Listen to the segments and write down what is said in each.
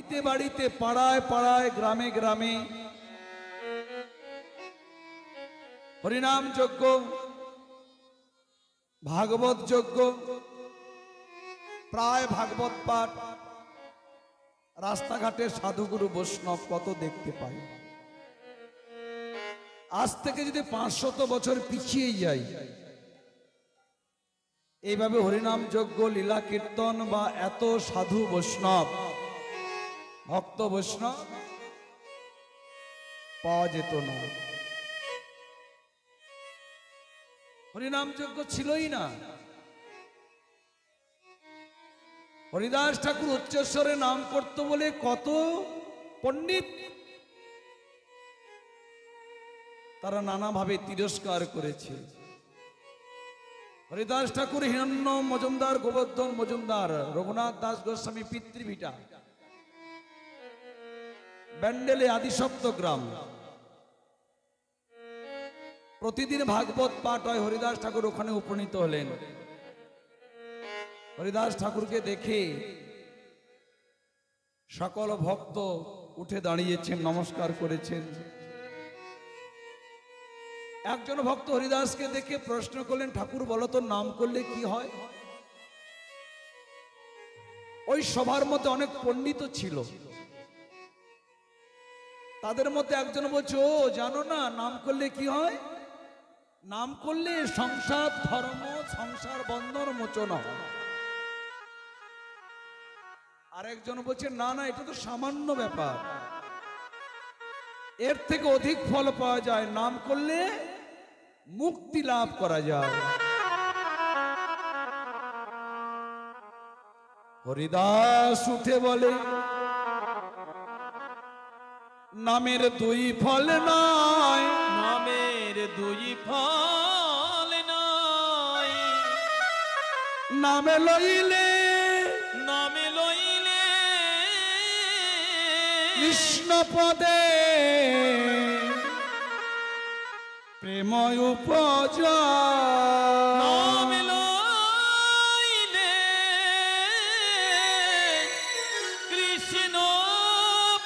বাড়িতে বাড়িতে, পাড়ায় পাড়ায়, গ্রামে গ্রামে হরিনাম যজ্ঞ, ভাগবত যজ্ঞ, প্রায় ভাগবত পাঠ, রাস্তাঘাটে সাধুগুরু বৈষ্ণব কত দেখতে পাই। আজ থেকে যদি 500 বছর পিছিয়ে যাই, এইভাবে হরিনাম যজ্ঞ, লীলা কীর্তন বা এত সাধু বৈষ্ণব, ভক্ত বৈষ্ণব পাওয়া যেত না। হরিনাম যজ্ঞ ছিলই না। হরিদাস ঠাকুর উচ্চস্বরে নাম করত বলে কত পণ্ডিত তারা নানাভাবে তিরস্কার করেছে। হরিদাস ঠাকুর হিরণ্য মজুমদার, গোবর্ধন মজুমদার, রঘুনাথ দাস গোস্বামী পিতৃভিটা, ব্যান্ডেলে আদিসপ্তগ্রাম, প্রতিদিন ভাগবত পাঠ হয়। হরিদাস ঠাকুর ওখানে উপনীত হলেন। হরিদাস ঠাকুরকে দেখে সকল ভক্ত উঠে দাঁড়িয়েছেন, নমস্কার করেছেন। একজন ভক্ত হরিদাসকে দেখে প্রশ্ন করলেন, ঠাকুর বলো তো নাম করলে কি হয়? ওই সভার মধ্যে অনেক পণ্ডিত ছিল, তাদের মধ্যে একজন বলছে, ও জানো না নাম করলে কি হয়? নাম করলে সংসার ধর্ম, সংসার বন্ধন মোচন হয়। আরেকজন বলছে, না না, এটা তো সামান্য ব্যাপার, এর থেকে অধিক ফল পাওয়া যায়, নাম করলে মুক্তি লাভ করা যায়। হরিদাস উঠে বলে, নামের দুই ফল নয়, নামের দুই ফল নয়, নামে লইলে কৃষ্ণ পদে প্রেম উপজয়। নামে লইলে কৃষ্ণ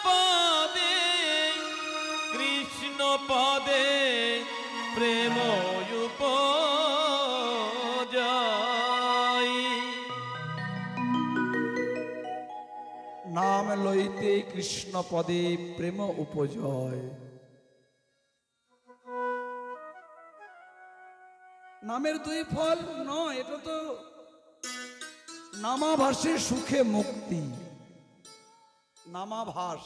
পদে, কৃষ্ণ পদে প্রেম উপজয়। নাম লইতে কৃষ্ণ পদে প্রেম উপজয়। নামের দুই ফল নয়, এটা তো নামাভাসে সুখে মুক্তি। নামাভাস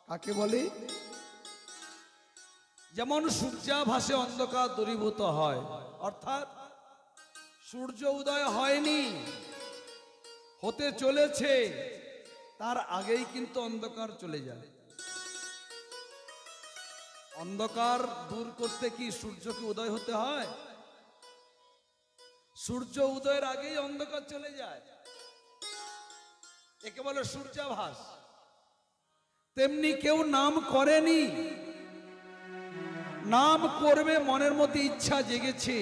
কাকে বলে? যেমন সূর্যাভাসে অন্ধকার দূরীভূত হয়, অর্থাৎ সূর্য উদয় হয়নি, হতে চলেছে, তার আগেই কিন্তু অন্ধকার চলে যায়। অন্ধকার দূর করতে কি সূর্যকে উদয় হতে হয়? সূর্য উদয়ের আগেই অন্ধকার চলে যায়, একে বলে সূর্যাভাস। তেমনি কেউ নাম করেনি, নাম করবে, মনের মধ্যে ইচ্ছা জেগেছে,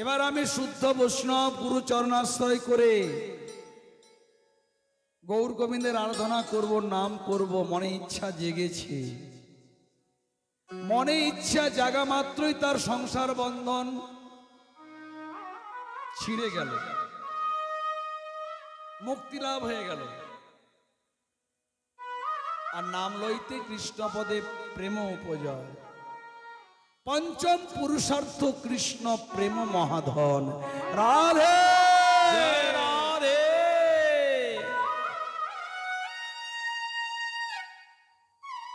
এবার আমি শুদ্ধ বৈষ্ণব গুরু চরণাশ্রয় করে গৌর গোবিন্দের আরাধনা করব, নাম করব, মনে ইচ্ছা জেগেছে। মনে ইচ্ছা জাগা মাত্রই তার সংসার বন্ধন ছিঁড়ে গেল, মুক্তি লাভ হয়ে গেল। আর নাম লইতে কৃষ্ণ পদে প্রেম উপজয়। পঞ্চম পুরুষার্থ কৃষ্ণ প্রেম মহাধন। রাধে রাধে।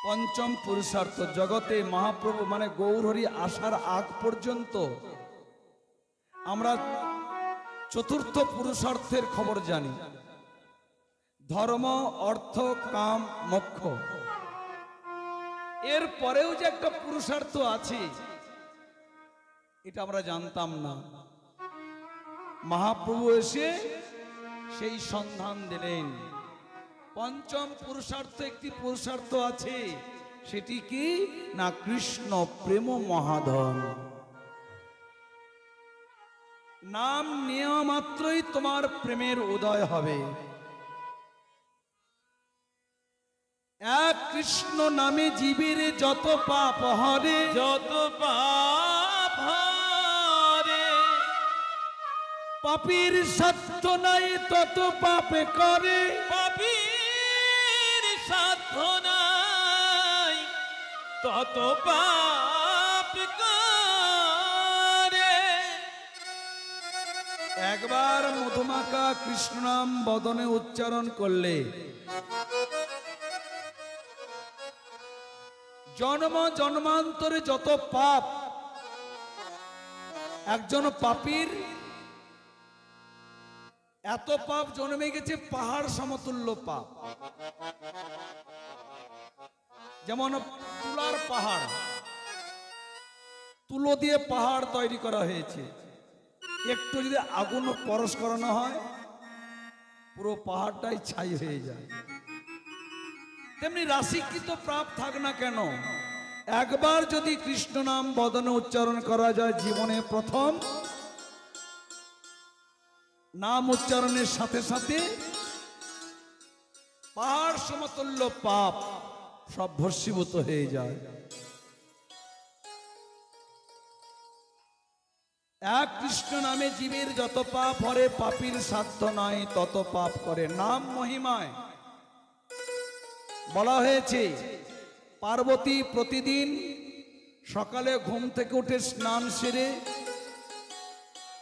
পঞ্চম পুরুষার্থ জগতে মহাপ্রভু মানে গৌর হরি আসার আগ পর্যন্ত আমরা চতুর্থ পুরুষার্থের খবর জানি, ধর্ম, অর্থ, কাম, মোক্ষ। এর পরেও যে একটা পুরুষার্থ আছে এটা আমরা জানতাম না। মহাপ্রভু এসে সেই সন্ধান দিলেন। পঞ্চম পুরুষার্থ একটি পুরুষার্থ আছে, সেটি কি না কৃষ্ণ প্রেম মহাধন। নাম নেওয়া মাত্রই তোমার প্রেমের উদয় হবে। এক কৃষ্ণ নামে জীবের যত পাপ হরে, যত পাপ হরে, পাপীর সাধ্য নাই তত পাপে করে, পাপীর সাধ্য নাই তত পাপ করে। একবার মধুমাখা কৃষ্ণ নাম বদনে উচ্চারণ করলে জন্ম জন্মান্তরে যত পাপ, একজন পাপীর এত পাপ জন্মে গেছে পাহাড় সমতুল্য পাপ। যেমন তুলার পাহাড়, তুলো দিয়ে পাহাড় তৈরি করা হয়েছে, একটু যদি আগুন পরশ করানো হয় পুরো পাহাড়টাই ছাই হয়ে যায়। তেমনি রাশিকৃত পাপ থাক না কেন, একবার যদি কৃষ্ণ নাম বদনে উচ্চারণ করা যায়, জীবনে প্রথম নাম উচ্চারণের সাথে সাথে পাহাড় সমতুল্য পাপ সব ভস্মীভূত হয়ে যায়। এক কৃষ্ণ নামে জীবের যত পাপ হরে, পাপীর সাধ্য নাই তত পাপ করে। নাম মহিমায় বলা হয়েছে পার্বতী প্রতিদিন সকালে ঘুম থেকে উঠে স্নান সেরে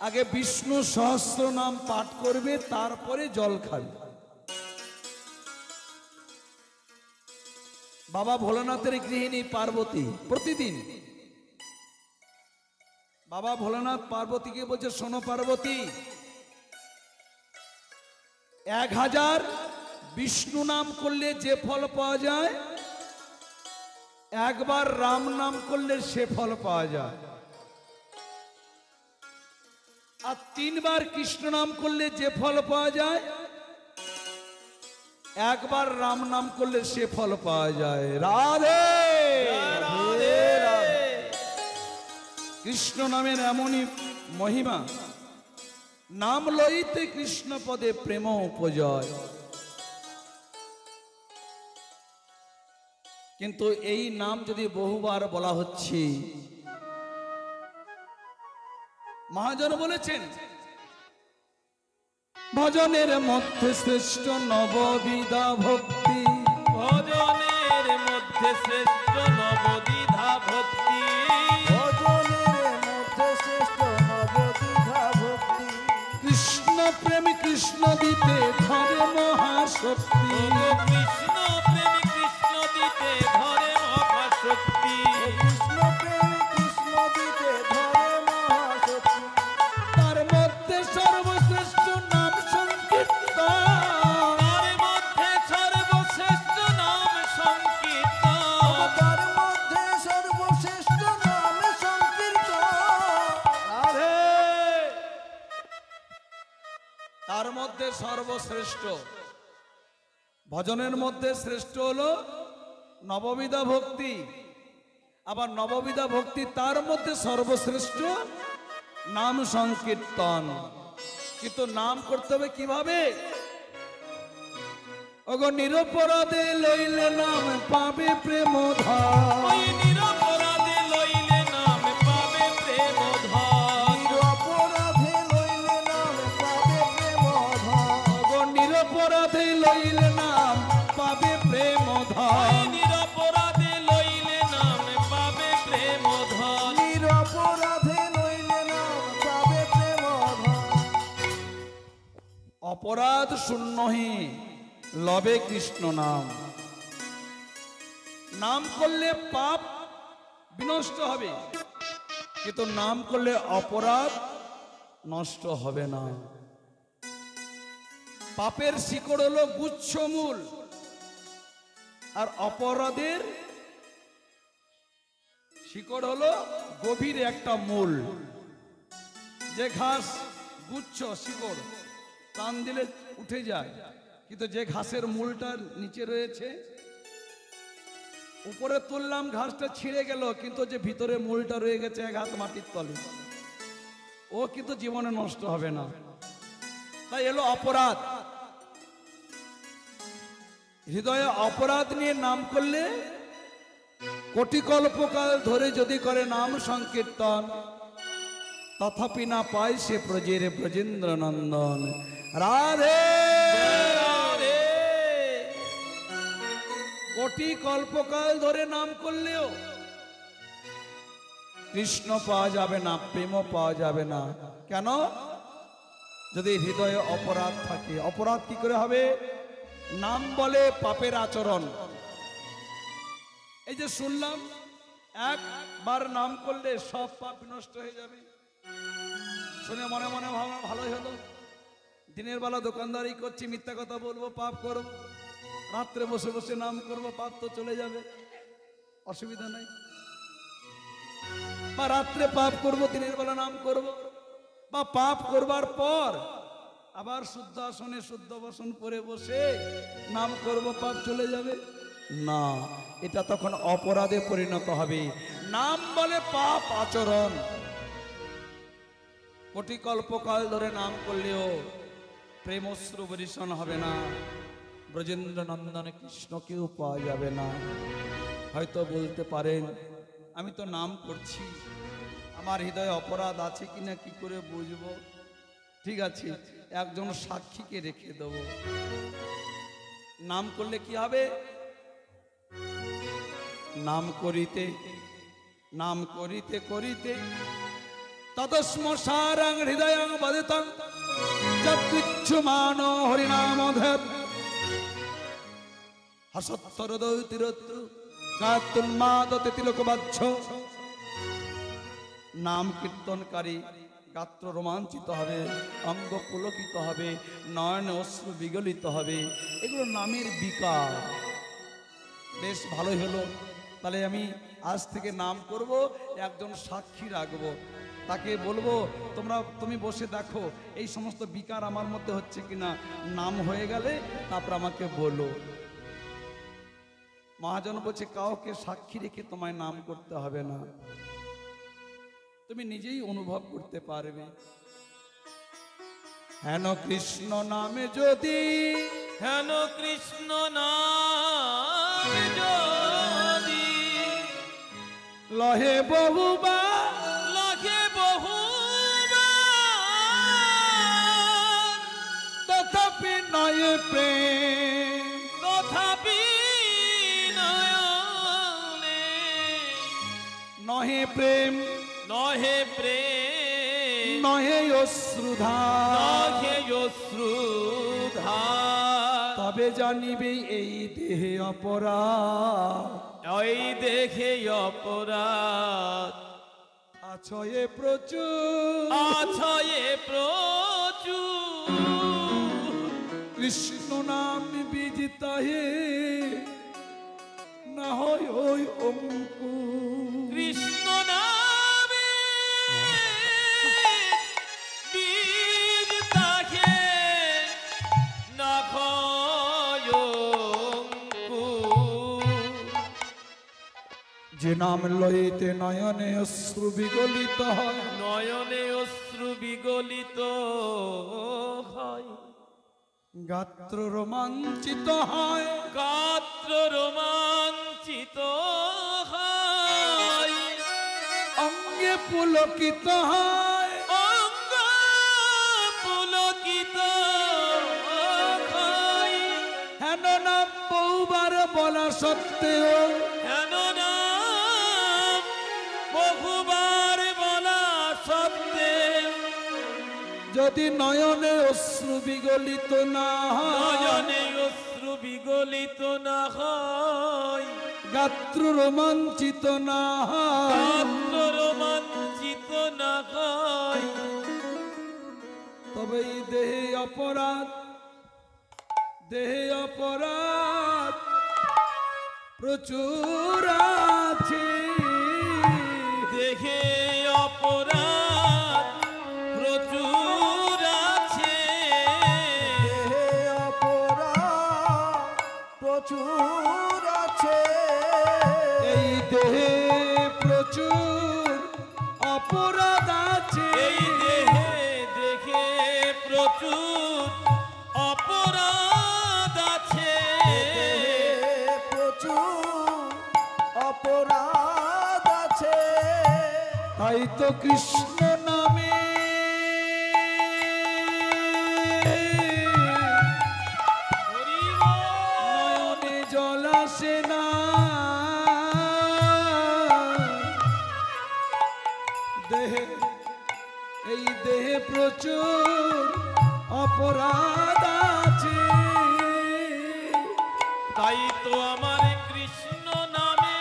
আগে বিষ্ণু সহস্র নাম পাঠ করবে, তারপরে জল খাবে। বাবা ভোলানাথের গৃহিণী পার্বতী প্রতিদিন, বাবা ভোলানাথ পার্বতীকে বলছে, শোনো পার্বতী, 1000 বিষ্ণু নাম করলে যে ফল পাওয়া যায়, একবার রাম নাম করলে সে ফল পাওয়া যায়, আর 3 বার কৃষ্ণ নাম করলে যে ফল পাওয়া যায়, একবার রাম নাম করলে সে ফল পাওয়া যায়। রাধে রাধে রাধে। কৃষ্ণ নামের এমনই মহিমা, নাম লইতে কৃষ্ণ পদে প্রেম উপজয়। কিন্তু এই নাম যদি বহুবার বলা হচ্ছে, মহাজন বলেছেন ভজনের মধ্যে শ্রেষ্ঠ নববিধা ভক্তি, ভজনের মধ্যে শ্রেষ্ঠ নবদ্বিধা ভক্তি, ভজনের মধ্যে শ্রেষ্ঠ নবদ্বিধা ভক্তি। কৃষ্ণ প্রেম কৃষ্ণ দিতে ধরে মহাশক্তি, ও কৃষ্ণ প্রেমী কৃষ্ণ দিতে ধরে মহাশক্তি, কৃষ্ণ প্রেম কৃষ্ণ দিতে ধরে মহাশক্তি। তার মধ্যে সর্বশ্রেষ্ঠ নাম সংকীর্তন, তার মধ্যে সর্বশ্রেষ্ঠ নাম সংকীর্তন, তার মধ্যে সর্বশ্রেষ্ঠ নাম সংকীর্তন। রাধে। তার মধ্যে সর্বশ্রেষ্ঠ, ভজনের মধ্যে শ্রেষ্ঠ হলো নববিধা ভক্তি, আবার নববিধা ভক্তি তার মধ্যে সর্বশ্রেষ্ঠ নাম সংকীর্তন। কিন্তু নাম করতে হবে কিভাবে? ওগো নিরপরাধে লইলে নাম পাবে প্রেম ধাম, ওই নিরপরাধে লইলে নাম পাবে প্রেম ধন, নিরপরাধে লইলে নাম পাবে প্রেম ধন। ওগো নিরপরাধে লইলে নাম পাবে প্রেম ওই ধাম। নিরপরাধে লইলে নাম পাবে প্রেম ধন, নিরপরাধে লইলে নাম পাবে প্রেম ধন। অপরাধ শূন্যহি লবে কৃষ্ণ নাম। নাম করলে পাপ বিনষ্ট হবে, কিন্তু নাম করলে অপরাধ নষ্ট হবে না। পাপের শিকড় হলো গুচ্ছমূল, আর অপরাধের শিকড় হলো গভীর একটা মূল। যে ঘাস গুচ্ছ শিকড় টান দিলে উঠে যায়, কিন্তু যে ঘাসের মূলটা নিচে রয়েছে, উপরে তুললাম ঘাসটা ছিঁড়ে গেল, কিন্তু যে ভিতরে মূলটা রয়ে গেছে এক হাত মাটির তলে, ও কিন্তু জীবনে নষ্ট হবে না। তাই এলো অপরাধ। হৃদয়ে অপরাধ নিয়ে নাম করলে কোটি কল্পকাল ধরে যদি করে নাম সংকীর্তন, তথাপি না পায় সে ব্রজের ব্রজেন্দ্র নন্দন। রাধে রাধে। কোটি কল্পকাল ধরে নাম করলেও কৃষ্ণ পাওয়া যাবে না, প্রেমও পাওয়া যাবে না। কেন? যদি হৃদয়ে অপরাধ থাকে। অপরাধ কি করে হবে? নাম বলে পাপের আচরণ। এই যে শুনলাম একবার নাম করলে সব পাপ নষ্ট হয়ে যাবে, শুনে মনে মনে ভাবলাম ভালোই হলো, দিনের বেলা দোকানদারি করছি, মিথ্যা কথা বলবো, পাপ করব, রাত্রে বসে বসে নাম করব, পাপ তো চলে যাবে, অসুবিধা নাই। বা রাত্রে পাপ করব, দিনের বেলা নাম করব, বা পাপ করবার পর আবার শুদ্ধ আসনে শুদ্ধ বসন করে বসে নাম করব, পাপ চলে যাবে না। এটা তখন অপরাধে পরিণত হবে। নাম বলে পাপ আচরণ। কোটি কল্পকাল ধরে নাম করলেও প্রেমশ্রু বরিশন হবে না, ব্রজেন্দ্র নন্দন কৃষ্ণকেও পাওয়া যাবে না। হয়তো বলতে পারেন, আমি তো নাম করছি, আমার হৃদয়ে অপরাধ আছে কিনা কি করে বুঝবো? ঠিক আছে, একজন সাক্ষীকে রেখে দেব। নাম করলে কি হবে? নাম করিতে করিতে তদস্মসারং হৃদয়ং বদিতং যৎকিচ্ছুমানো হরিনামধের হসত্তরদৌতিরত্রু গাত্রুন্মাদতে তিলকবাচ্ছ। নাম কীর্তনকারী গাত্র রোমাঞ্চিত হবে, অঙ্গ পুলকিত হবে, নয়ন অশ্রু বিগলিত হবে। এগুলো নামের বিকার। বেশ ভালোই হলো, তাহলে আমি আজ থেকে নাম করব, একজন সাক্ষী রাখবো, তাকে বলবো তুমি বসে দেখো এই সমস্ত বিকার আমার মধ্যে হচ্ছে কিনা। নাম হয়ে গেলে তারপর আমাকে বলো। মহাজন বলছে কাউকে সাক্ষী রেখে তোমায় নাম করতে হবে না, তুমি নিজেই অনুভব করতে পারবে। হেন কৃষ্ণ নামে যদি, হেন কৃষ্ণ নামে যদি লহে বহুবা লাগে বহুবার, তথাপি নয় প্রেম, তথাপি নয়নে নহে প্রেম, নহে প্রেম, নহে অশ্রুধার, নহে অশ্রুধার। তবে জানিবে এই দেহে অপরাধ, ওই দেখে অপরাধ আছয়ে প্রচুর, আছয়ে প্রচুর। কৃষ্ণ নাম বিজিতা হে না হয় ওই অঙ্কুর। কৃষ্ণ নামে বীজ তাকে না হয় অঙ্কুর। যে নাম লইতে নয়নে অশ্রু বিগলিত হয়, নয়নে অশ্রু বিগলিত হয়, গাত্র রোমাঞ্চিত হয়, গাত্র রোমাঞ্চিত হয়, অঙ্গে পুলকিত হয়, অঙ্গ পুলকিত হয়। হেন নাম বহুবার বলা সত্ত্বেও হেন নাম বহুবার বলা সত্ত্বেও যদি নয়নে অশ্রু বিগলিত না হয়, নয়নে অশ্রু বিগলিত না হয়, গাত্র রোমাঞ্চিত না হয়, গাত্র রোমাঞ্চিত না হয়, তবে এই দেহে অপরাধ, দেহে অপরাধ প্রচুর আছে। দেখে অপরাধ প্রচুর আছে। দেহে অপরাধ প্রচুর আছে। এই দেহে প্রচুর অপরাধ আছে। এই দেহে দেখে প্রচুর অপরাধ আছে। তো কৃষ্ণ নামে হরি বল। নয়নে জল আসে না, দেহে এই দেহে প্রচুর অপরাধ আছে। তাই তো আমার কৃষ্ণ নামে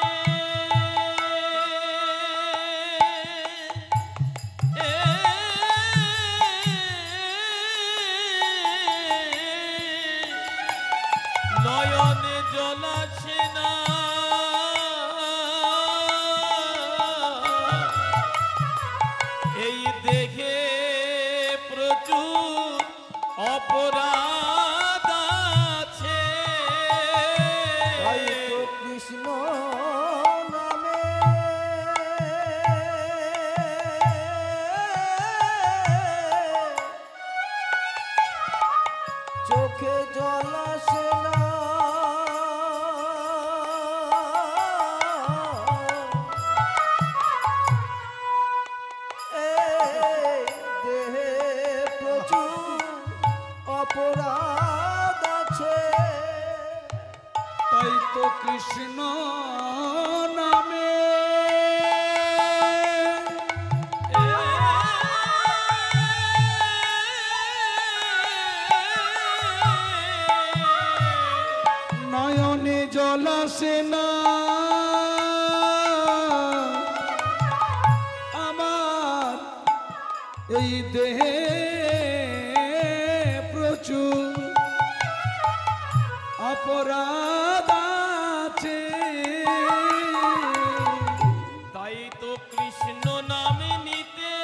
নয়নে জল আসে না। এই দেখে প্রচুর অপরাধ আছে। তাই তো কৃষ্ণ নামে চোখে জল আসে না, এই দেহে প্রচুর অপরাধ আছে। তাই তো কৃষ্ণ নামে নয়নে জল আসে না, আমার এই দেহে প্রচুর অপরাধ আছে। তাই তো কৃষ্ণ নামে নিতে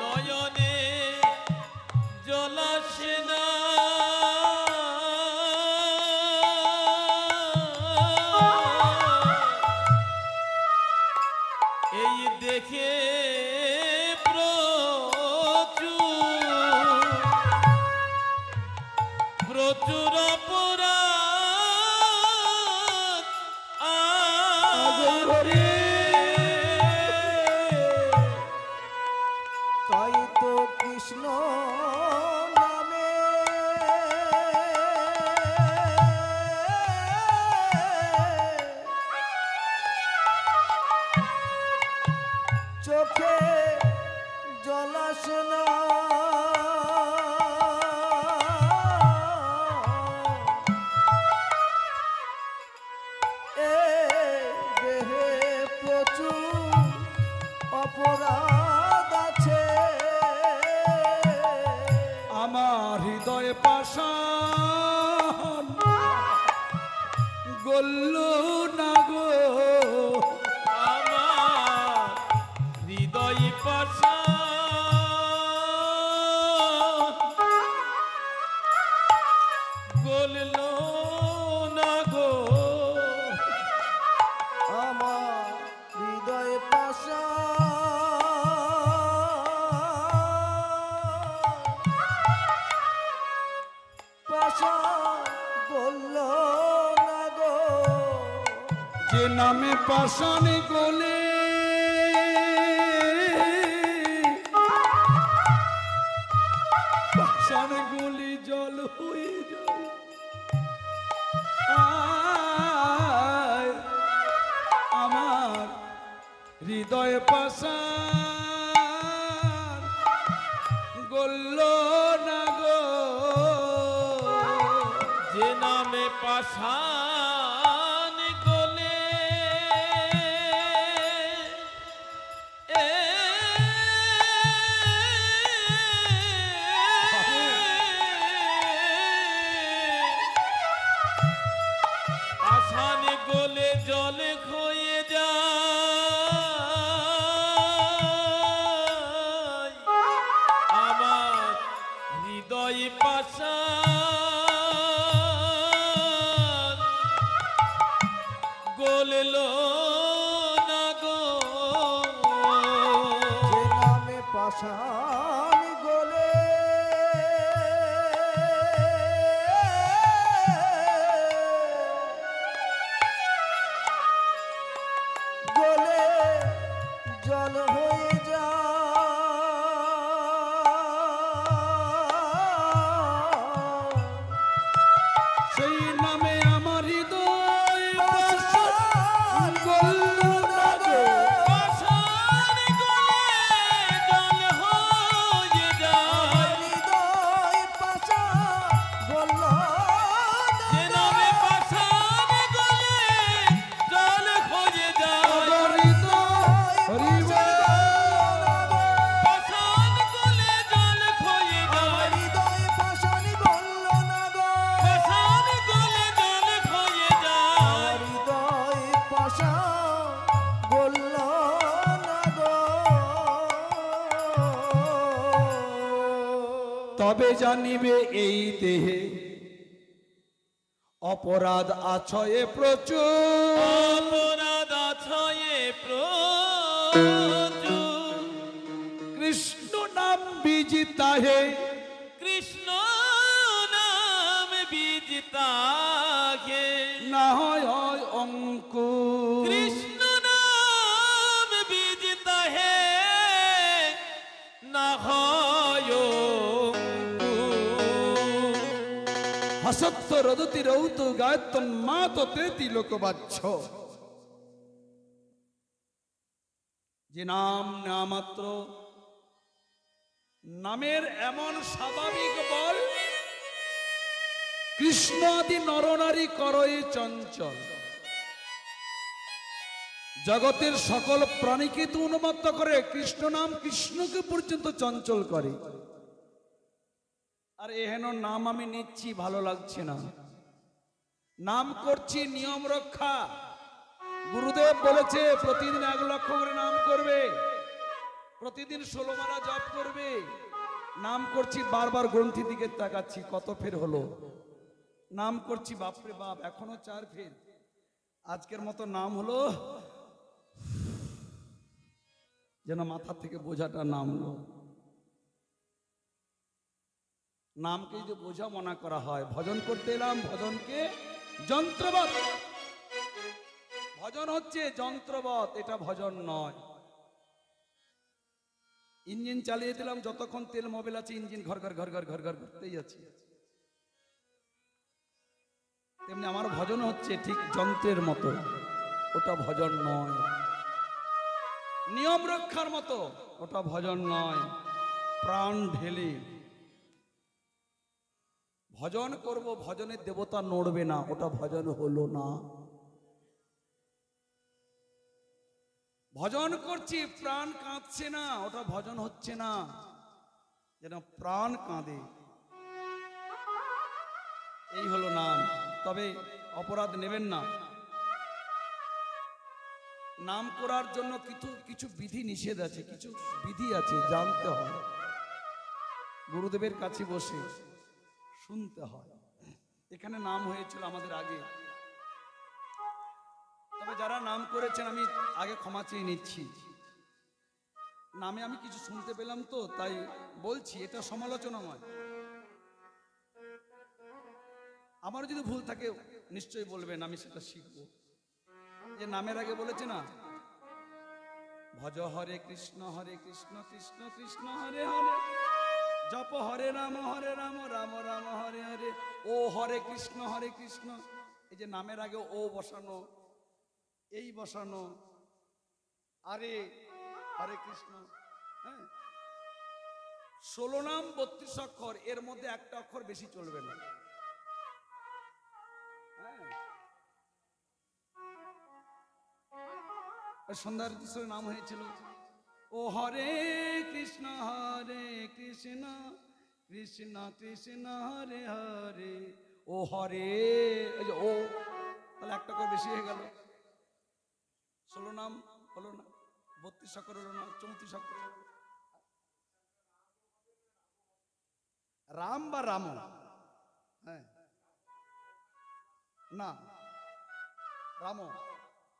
নয়নে জল আসে না। এই দেখে প্রচুর অপরাধ আছে। তাই তো কৃষ্ণ নামে চোখে জল আসে না, এই দেহে প্রচুর অপরাধ আছে। আমার হৃদয় পাষাণ গল্ল না গো, আমার হৃদয় পাষাণ গলল না গো। আমার হৃদয় পাষাণ গলল না গো। যে নামে পাষাণ গলে পাষাণ গলি জল হয়ে যায়। আয় আমার হৃদয় পাষাণ গল্ল না গো, যে নামে পাষাণ গলে পাষাণ গলে জল হয়ে যায়। আমার হৃদয় পাষাণ গলল না গো। যে নামে পাষাণ জানিবে এই দেহে অপরাধ আছয়ে প্রচুর। অপরাধ আছয়ে প্রচুর। কৃষ্ণ নাম বীজ তাহে কৃষ্ণ নাম বীজ তাহে। না হয় অঙ্কুর। কৃষ্ণ নাম বীজ তাহে না হয় অঙ্কুর। হসত্য রদতি রৌত গায়তন মাত তেতি লোকবাচ্ছ। যে নাম নেওয়া মাত্র নামের এমন স্বাভাবিক বল, কৃষ্ণ আদি নরনারী করয়ে চঞ্চল। জগতের সকল প্রাণীকে তো উন্মত্ত করে, কৃষ্ণ নাম কৃষ্ণকে পর্যন্ত চঞ্চল করে। আর এহেন নাম আমি নিচ্ছি, ভালো লাগছে না। নাম করছি নিয়ম রক্ষা। গুরুদেব বলেছে প্রতিদিন 1 লক্ষ করে নাম করবে, প্রতিদিন 16 মালা জপ করবে। নাম করছি, বারবার গ্রন্থি দিকে তাকাচ্ছি, কত ফের হলো। নাম করছি, বাপরে বাপ, এখনো 4 ফের। আজকের মতো নাম হলো যেন মাথা থেকে বোঝাটা নামলো। নামকে যদি বোঝা মনে করা হয়, ভজন করতে এলাম, ভজনকে যন্ত্রবৎ। ভজন হচ্ছে যন্ত্রবৎ, এটা ভজন নয়। ইঞ্জিন চালিয়ে দিলাম, যতক্ষণ তেল মোবিল আছে ইঞ্জিন ঘর ঘর ঘর ঘর ঘর ঘর করতেই আছে। তেমনি আমার ভজন হচ্ছে ঠিক যন্ত্রের মতো, ওটা ভজন নয়। নিয়ম রক্ষার মতো, ওটা ভজন নয়। প্রাণ ঢেলে ভজন করব, ভজনের দেবতা নড়বে না, ওটা ভজন হলো না। ভজন করছি, প্রাণ কাঁদছে না, ওটা ভজন হচ্ছে না। যেন প্রাণ কাঁদে, এই হলো নাম। তবে অপরাধ নেবেন না। নাম করার জন্য কিছু কিছু বিধি নিষেধ আছে, কিছু বিধি আছে, জানতে হয়। গুরুদেবের কাছে বসে শুনতে হয়। এখানে নাম হয়েছিল আমাদের আগে, তবে যারা নাম করেছেন আমি আগে ক্ষমা চেয়ে নিচ্ছি। নামে আমি কিছু শুনতে পেলাম তো তাই বলছি, এটা সমালোচনা নয়। আমার যদি ভুল থাকে নিশ্চয়ই বলবেন, আমি সেটা শিখবো। যে নামের আগে বলেছে না, ভজ হরে কৃষ্ণ কৃষ্ণ কৃষ্ণ হরে হরে, জপ হরে রাম রাম রাম হরে হরে, ও হরে কৃষ্ণ কৃষ্ণ। এই যে নামের আগে ও বসানো, এই বসানো, আরে হরে কৃষ্ণ। হ্যাঁ, 16 নাম 32 অক্ষর, এর মধ্যে একটা অক্ষর বেশি চলবে না। সন্ধ্যার নাম হয়েছিল ও হরে কৃষ্ণ কৃষ্ণ কৃষ্ণ হরে হরে, ও হরে। এই যে ও, তাহলে একটা করে বেশি হয়ে গেল। 16 নাম হলো না, 32 অক্ষর হলো না, 34 অক্ষর। রাম বা রাম, হ্যাঁ না, রাম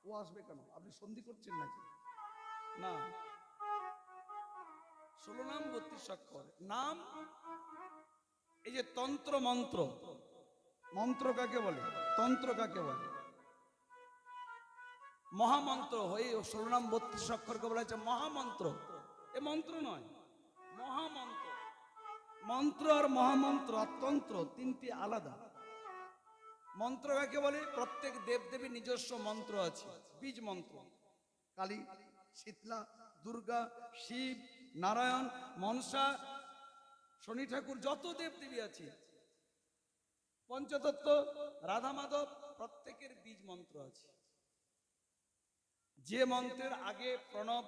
ও আসবে কেন? আপনি সন্ধি করছেন নাকি? না, 16 নাম 32 অক্ষর। নাম এই যে তন্ত্র মন্ত্র, মন্ত্র কাকে বলে, তন্ত্র কাকে বলে? মহামন্ত্র হয়ে 16 নাম 32 অক্ষরকে বলা হয়েছে মহামন্ত্র। এ মন্ত্র নয়, মহামন্ত্র। মন্ত্র আর মহামন্ত্র আর তন্ত্র তিনটি আলাদা। মন্ত্র কাকে বলে? প্রত্যেক দেবদেবীর নিজস্ব মন্ত্র আছে, বীজ মন্ত্র। কালী, শীতলা, দুর্গা, শিব, নারায়ণ, মনসা, শনি ঠাকুর, যত দেবদেবী আছে, পঞ্চতত্ত্ব, রাধা মাধব, প্রত্যেকের বীজ মন্ত্র আছে। যে মন্ত্রের আগে প্রণব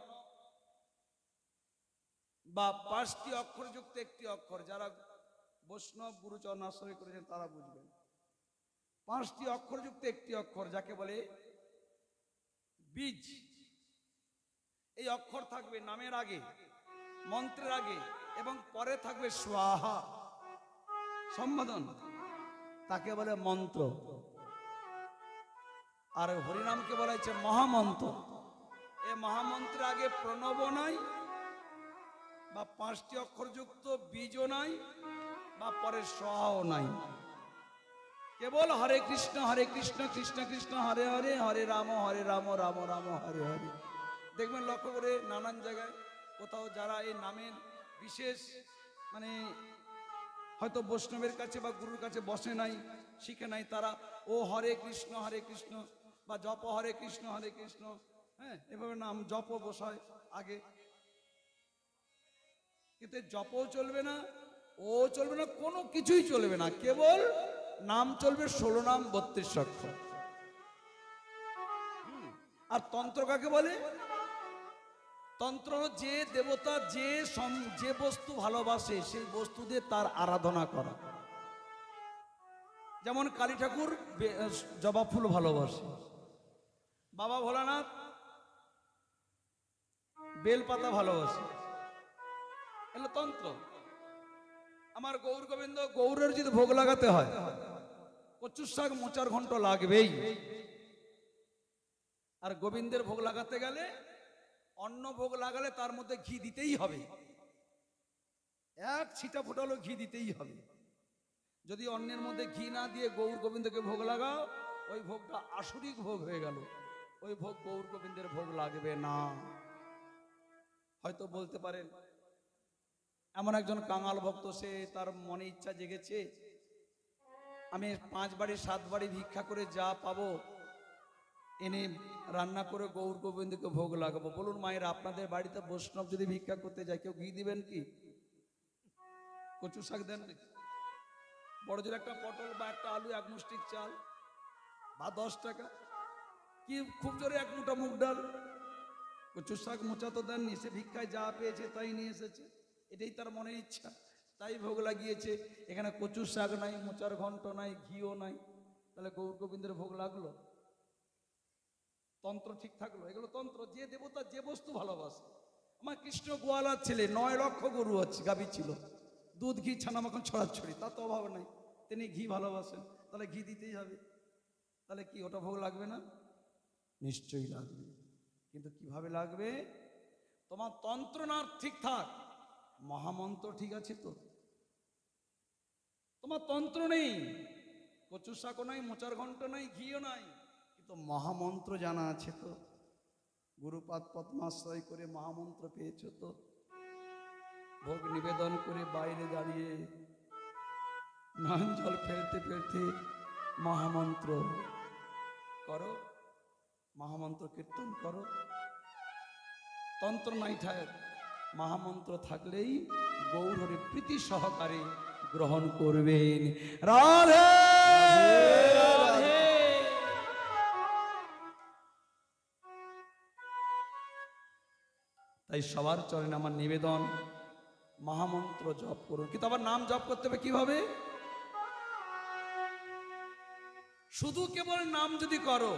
বা 5টি অক্ষরযুক্ত একটি অক্ষর, যারা বৈষ্ণব গুরুচরণ আশ্রয় করেছেন তারা বুঝবেন। 5টি অক্ষরযুক্ত একটি অক্ষর যাকে বলে বীজ। এই অক্ষর থাকবে নামের আগে, মন্ত্রের আগে, এবং পরে থাকবে স্বাহা। সম্বোধন, তাকে বলে মন্ত্র। আর হরিনামকে বলা হচ্ছে মহামন্ত্র। এ মহামন্ত্রে আগে প্রণব নাই, বা 5টি অক্ষরযুক্ত বীজও নাই, বা পরে সহাও নাই। কেবল হরে কৃষ্ণ কৃষ্ণ কৃষ্ণ হরে হরে, হরে রাম রাম রাম হরে হরে। দেখবেন লক্ষ্য করে নানান জায়গায় কোথাও যারা এই নামের বিশেষ মানে হয়তো বৈষ্ণবের কাছে বা গুরুর কাছে বসে নাই, শিখে নাই, তারা ও হরে কৃষ্ণ বা জপ হরে কৃষ্ণ, হ্যাঁ, এভাবে নাম জপ বসায় আগে। কিন্তু জপও চলবে না, ও চলবে না, কোনো কিছুই চলবে না, কেবল নাম চলবে 16 নাম 32 অক্ষর। আর তন্ত্র কাকে বলে? তন্ত্র যে দেবতা যে বস্তু ভালোবাসে সেই বস্তু দিয়ে তার আরাধনা করা। যেমন কালী ঠাকুর জবা ফুল ভালোবাসে, বাবা ভোলানাথ বেলপাতা ভালোবাসে, এগুলো তন্ত্র। আমার গৌর গোবিন্দ গৌরের যদি ভোগ লাগাতে হয়, কচুর শাক মোচার ঘন্ট লাগবেই। আর গোবিন্দের ভোগ লাগাতে গেলে, অন্ন ভোগ লাগালে তার মধ্যে ঘি দিতেই হবে, এক ছিটা ফোটালো ঘি দিতেই হবে। যদি অন্নের মধ্যে ঘি না দিয়ে গৌর গোবিন্দকে ভোগ লাগাও, ওই ভোগটা আসরিক ভোগ হয়ে গেল, ওই ভোগ গৌর গোবিন্দের ভোগ লাগবে না। হয়তো বলতে পারেন এমন একজন কাঙাল ভক্ত, সে তার মনে ইচ্ছা জেগেছে, আমি 5 বাড়ি 7 বাড়ি ভিক্ষা করে যা পাবো এনে রান্না করে গৌর গোবিন্দকে ভোগ লাগাবো। বলুন মায়ের, আপনাদের বাড়িতে বৈষ্ণব যদি ভিক্ষা করতে যায়, কেউ ঘি দিবেন কি? কচু শাক দেন নাকি? বড় জোর একটা পটল বা একটা আলু, 1 মুষ্টি চাল বা 10 টাকা, কি খুব জোরে 1 মুঠা মুগ ডাল, কচু শাক মোচা তো দেননি, সে ভিক্ষায় যা পেয়েছে তাই নিয়ে এসেছে, এটাই তার মনের ইচ্ছা, তাই ভোগ লাগিয়েছে। এখানে কচু শাক নাই, মোচার ঘন্ট নাই, ঘিও নাই, তাহলে গৌর গোবিন্দের ভোগ লাগলো? তন্ত্র ঠিক থাকলো? এগুলো তন্ত্র। যে দেবতা যে বস্তু ভালোবাসে। আমার কৃষ্ণ গোয়ালার ছেলে, 9 লক্ষ গরু আছে, গাভী ছিল, দুধ ঘি ছানা মাখন ছড়াছড়ি, তার তো অভাব নাই, তিনি ঘি ভালোবাসেন, তাহলে ঘি দিতেই হবে। তাহলে কি ওটা ভোগ লাগবে না? নিশ্চয়ই লাগবে। কিন্তু কিভাবে লাগবে? তোমার তন্ত্র না ঠিক থাক, মহামন্ত্র ঠিক আছে তো? তোমার তন্ত্র নেই, কচু শাকও নাই, মোচার ঘন্ট নাই, ঘিও নাই, কিন্তু মহামন্ত্র জানা আছে তো? গুরুপাদ পদ্মাশ্রয় করে মহামন্ত্র পেয়েছ তো? ভোগ নিবেদন করে বাইরে দাঁড়িয়ে নয়ন জল ফেলতে ফেলতে মহামন্ত্র করো, মহামন্ত্র কীর্তন করো। তন্ত্র নাই ঠাক, মহামন্ত্র থাকলেই গৌর হরি প্রীতি সহকারে গ্রহণ করবেন। রাধে রাধে। তাই সবার চরণে আমার নিবেদন, মহামন্ত্র জপ করুন। কিন্তু আবার নাম জপ করতে হবে কিভাবে? শুধু কেবল নাম যদি করো,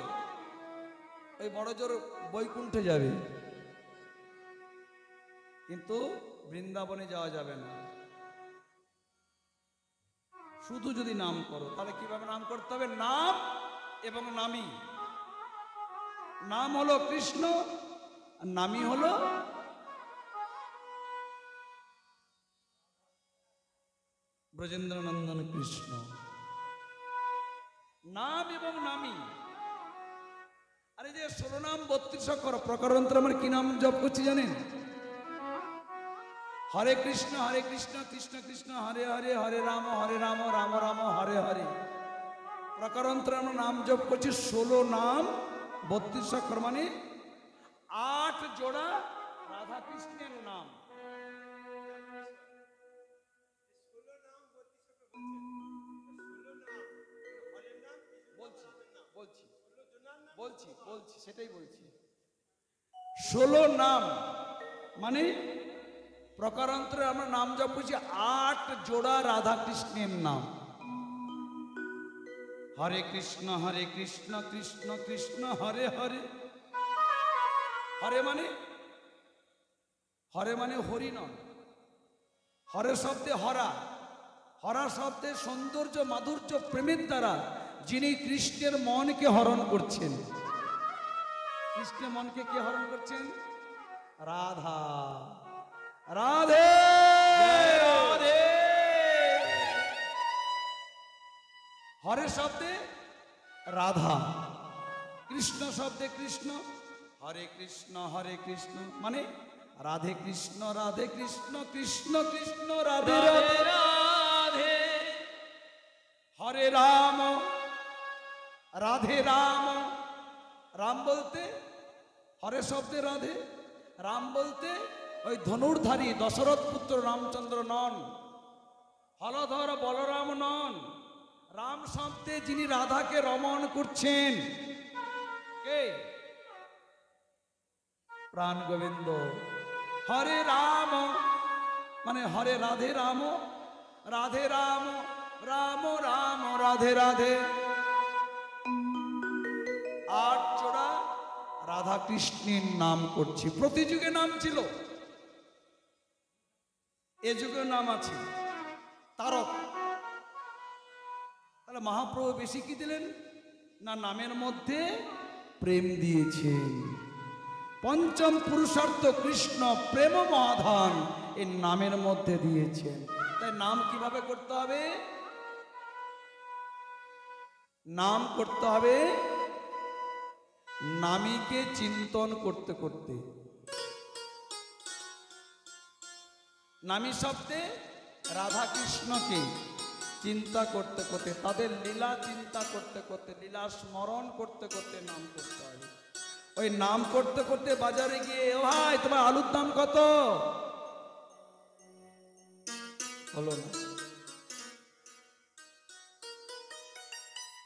ওই বড় জোর বৈকুণ্ঠে যাবে, কিন্তু বৃন্দাবনে যাওয়া যাবে না। শুধু যদি নাম করো, তাহলে কিভাবে নাম করতে হবে? নাম এবং নামী। নাম হলো কৃষ্ণ, আর নামী হলো ব্রজেন্দ্রনন্দন কৃষ্ণ। নাম এবং নামী। আরে যে 16 নাম 32 অক্ষর প্রকারান্তর, আমার কি নাম জপ করছি জানেন? হরে কৃষ্ণ কৃষ্ণ কৃষ্ণ হরে হরে, হরে রাম রাম রাম হরে হরে। প্রকারান্তর আমরা নাম জপ করছি 16 নাম 32 অক্ষর, মানে 8 জোড়া রাধা কৃষ্ণের নাম। বলছি সেটাই বলছি। 16 নাম মানে প্রকারান্তরে আমরা নাম জপ করছি 8 জোড়া রাধা কৃষ্ণের নাম। হরে কৃষ্ণ কৃষ্ণ কৃষ্ণ হরে হরে। হরে মানে হরি নয়, হরে শব্দে হরা, হরা শব্দের সৌন্দর্য মাধুর্য প্রেমের দ্বারা যিনি কৃষ্ণের মনকে হরণ করছেন। কৃষ্ণের মনকে কে হরণ করছেন? রাধা। রাধে রাধে। হরে শব্দে রাধা, কৃষ্ণ শব্দে কৃষ্ণ। হরে কৃষ্ণ মানে রাধে কৃষ্ণ কৃষ্ণ কৃষ্ণ রাধে রাধে রাধে। রাধে। হরে রাম রাধে রাম। রাম বলতে হরে শব্দে রাধে, রাম বলতে ওই ধনুর্ধারী দশরথ পুত্র রামচন্দ্র নন, হলধর বলরাম নন। রাম শব্দে যিনি রাধাকে রমণ করছেন কে? প্রাণ গোবিন্দ। হরে রাম মানে হরে রাধে রাম, রাধে রাম, রাম রাম রাধে রাধে। আট জোড়া রাধা কৃষ্ণের নাম করছি। প্রতি যুগে নাম ছিল, এ যুগে নাম আছে তারক। তাহলে মহাপ্রভু বেশি কি দিলেন না? নামের মধ্যে প্রেম দিয়েছেন। পঞ্চম পুরুষার্থ কৃষ্ণ প্রেম মহাধন এর নামের মধ্যে দিয়েছেন। তাই নাম কিভাবে করতে হবে? নাম করতে হবে নামীকে চিন্তন করতে করতে। নামী শব্দে রাধা কৃষ্ণকে চিন্তা করতে করতে, তাদের লীলা চিন্তা করতে করতে, লীলা স্মরণ করতে করতে নাম করতে হবে। ওই নাম করতে করতে বাজারে গিয়ে, ও ভাই তোমার আলুর দাম কত? হলো না।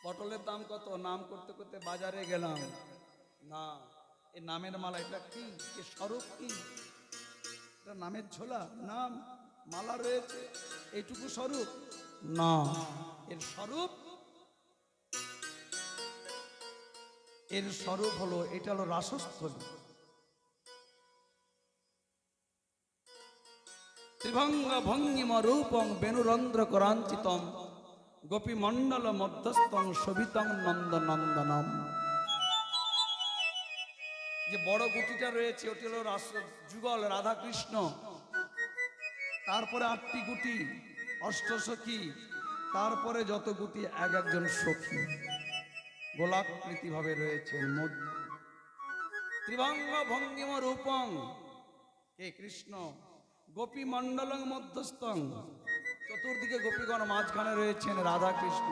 পটলের দাম কত? নাম করতে করতে বাজারে গেলাম, না এই নামের মালা, এটা কি? এর স্বরূপ কি? এটা নামের ঝোলা? নাম মালা রয়েছে, এইটুকু স্বরূপ না। এর স্বরূপ, এর স্বরূপ হলো, এটা হলো রাসস্থলী। ত্রিভঙ্গ ভঙ্গিম রূপং বেণুরন্ধ্র করাঞ্চিতম গোপী মণ্ডল মধ্যস্থং শোভিতং নন্দ নন্দনম। যে বড় গুটিটা রয়েছে ওটি হলো যুগল রাধা কৃষ্ণ। তারপরে 8টি গুটি অষ্টসখী, তারপরে যত গুটি এক একজন সখী গোলাকৃতি ভাবে রয়েছেন মধ্যে। ত্রিভঙ্গ ভঙ্গিম রূপং কে? কৃষ্ণ। গোপী মণ্ডলং মধ্যস্থং, চতুর্দিকে গোপীগণ, মাঝখানে রয়েছেন রাধা কৃষ্ণ।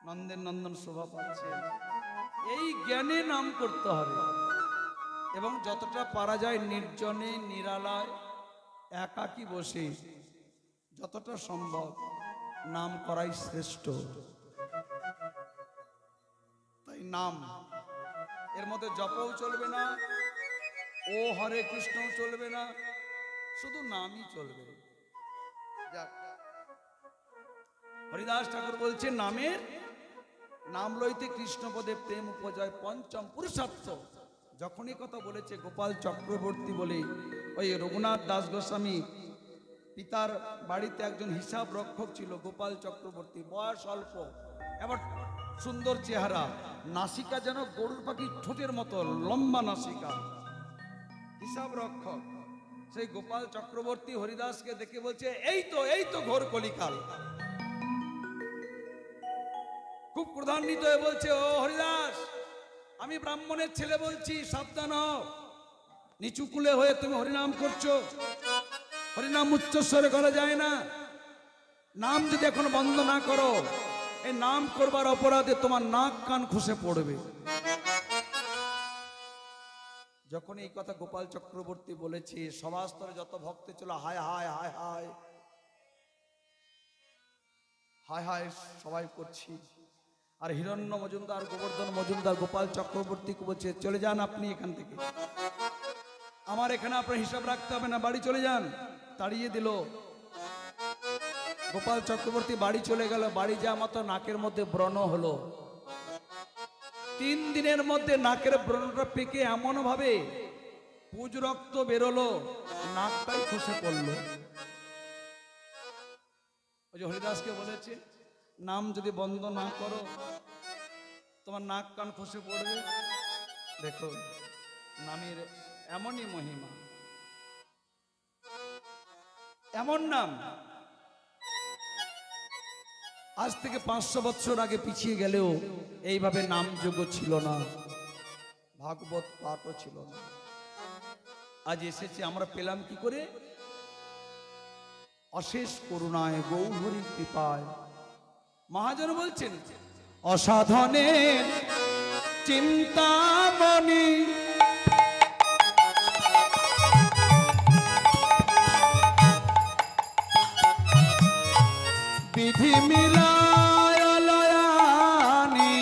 নন্দের নন্দন শোভা পাচ্ছে। এই জ্ঞানে নাম করতে হবে এবং যতটা পারা যায় নির্জনে নিরালায় একাকী বসে যতটা সম্ভব নাম করাই শ্রেষ্ঠ। তাই নাম, এর মধ্যে জপও চলবে না, ও হরে কৃষ্ণও চলবে না, শুধু নামই চলবে। যাক, হরিদাস ঠাকুর বলছে নামের নাম লইতে কৃষ্ণপদে প্রেম উপজয় পঞ্চম পুরুষার্থ। যখনই কথা বলেছে গোপাল চক্রবর্তী বলে, ওই রঘুনাথ দাস গোস্বামী পিতার বাড়িতে একজন হিসাব রক্ষক ছিল গোপাল চক্রবর্তী, বয়স অল্প, এবার সুন্দর চেহারা, নাসিকা যেন গরুর পাখির ঠোঁটের মতো লম্বা নাসিকা, হিসাব রক্ষক। সেই গোপাল চক্রবর্তী হরিদাসকে দেখে বলছে, এই তো ঘোর কলিকাল। খুব ক্রোধান্বিত হয়ে বলছে, ও হরিদাস, আমি ব্রাহ্মণের ছেলে বলছি, সাবধান হও। নিচু কুলে হয়ে তুমি হরিনাম করছো। হরিনাম উচ্চস্বরে করা যায় না। নাম যদি এখন বন্ধ না করো, এই নাম করবার অপরাধে তোমার নাক কান খসে পড়বে। যখন এই কথা গোপাল চক্রবর্তী বলেছে, সভাস্তরে যত ভক্ত ছিল হায় হায় হায় হায় হায় হায় সবাই করছি। আর হিরণ্য মজুমদার, গোবর্ধন মজুমদার গোপাল চক্রবর্তীকে বলছে, চলে যান আপনি এখান থেকে, আমার এখানে আপনার হিসাব রাখতে হবে না, বাড়ি চলে যান। তাড়িয়ে দিল। গোপাল চক্রবর্তী বাড়ি চলে গেল। বাড়ি যাওয়া মতো নাকের মধ্যে ব্রণ হলো। 3 দিনের মধ্যে নাকের ব্রণটা পেকে এমন ভাবে পুজ রক্ত বেরোলো, নাকটাই খসে পড়লো। ওই যে হরিদাসকে বলেছে নাম যদি বন্ধ না করো তোমার নাক কান খসে পড়বে। দেখো নামের এমনই মহিমা, এমন নাম আজ থেকে 500 বছর আগে পিছিয়ে গেলেও এইভাবে নামযোগ্য ছিল না, ভাগবত পাঠও ছিল না। আজ এসেছে, আমরা পেলাম কি করে? অশেষ করুণায়, গৌহরীর কৃপায়। মহাজন বলছেন অসাধনের চিন্তামণি বিধি মিলায় লয়ানি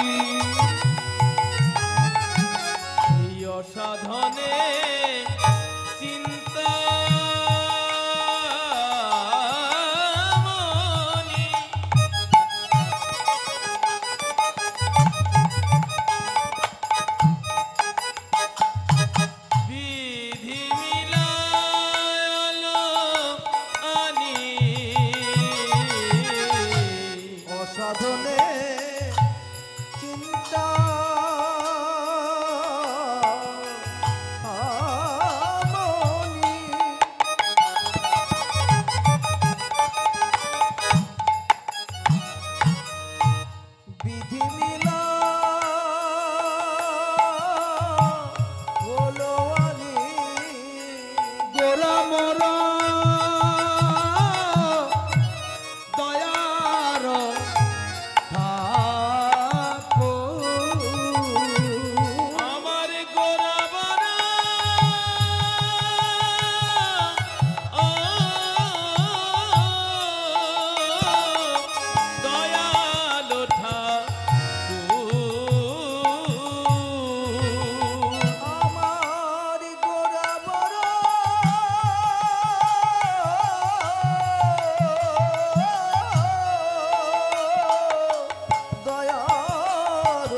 এই অসাধনে চিন্তা মনি বিধি মিলালো আনি অসাধনে চিন্তা মনি বিধি মিলা হলো আনি গোরা মোরা দয়ার ঠাকুর। আমার গোরা বরা ও দয়ালো ঠাকুর আমার গোরা বড় দয়ার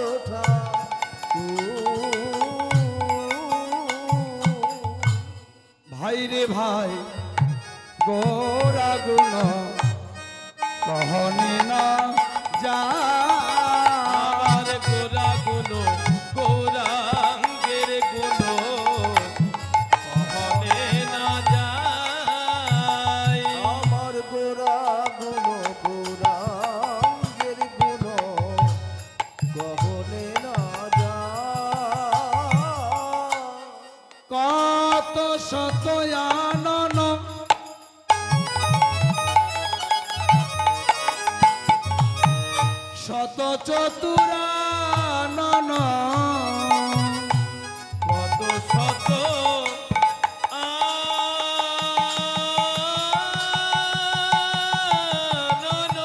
ভাই রে ভাই গোরা গুণ কহনি না যা আমার গোরা গুলো গৌরাঙ্গের গুলো কহনে না যায় আমার গোরা গুণ গৌরাঙ্গের গুণ গহনে না যায় কত শত আনন শত চতুরানন কত শত আনন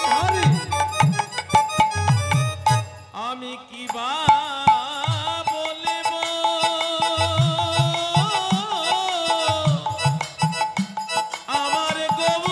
হরি আমি কি বা বলব আমার গৌ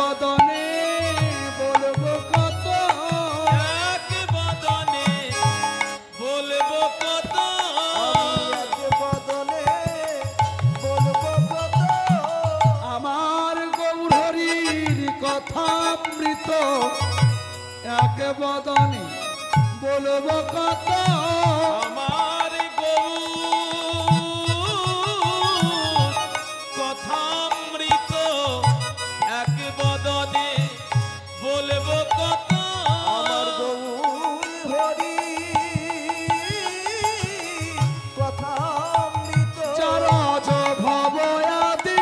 বদনে বলবো কত, এক বদনে বলবো কত, আমি এক বদনে বলবো কত, আমার গৌরহরির কথামৃত এক বদনে বলবো কত, আমার গৌর কথামৃত এক বদনে বলবো কত, আমার গৌর হরি কথামৃত, চরজ ভবয়াদি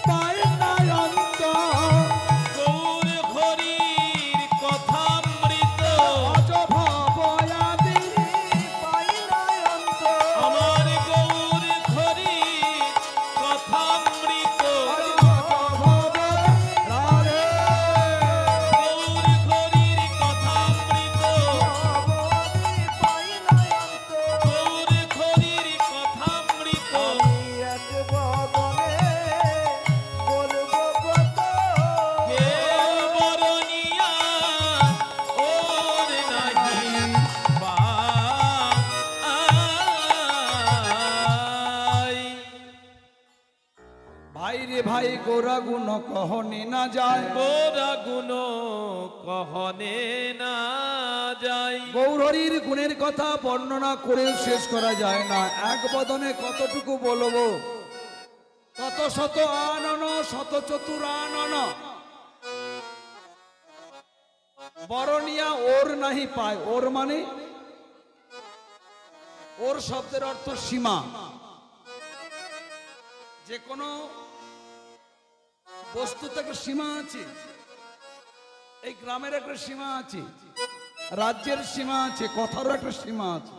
পায় না অন্ত, গৌর হরির কথামৃত অজ ভবয়াদি পাই না অন্ত, আমার গৌর হরির কথামৃত রাধে গৌর হরির কথামৃত ভবদি পাই না অন্ত, গৌর হরির কথামৃত আমি এক বদনে বলবো কত, কেউ বরণিয়া ওর নাহি পাই। ভাই রে ভাই গোরা গুণ কহনে না যায়, গোরা গুণ কহনে না যাই, গৌরহরির গুণের কথা বর্ণনা করে শেষ করা যায় না। এক বদনে কতটুকু বলবো, কত শত আনন শত চতুরানন, বরণিয়া ওর নাহি পায়। ওর মানে, ওর শব্দের অর্থ সীমা। যে কোনো বস্তুতে একটা সীমা আছে। এই গ্রামের একটা সীমা আছে, রাজ্যের সীমা আছে, কথারও একটা সীমা আছে,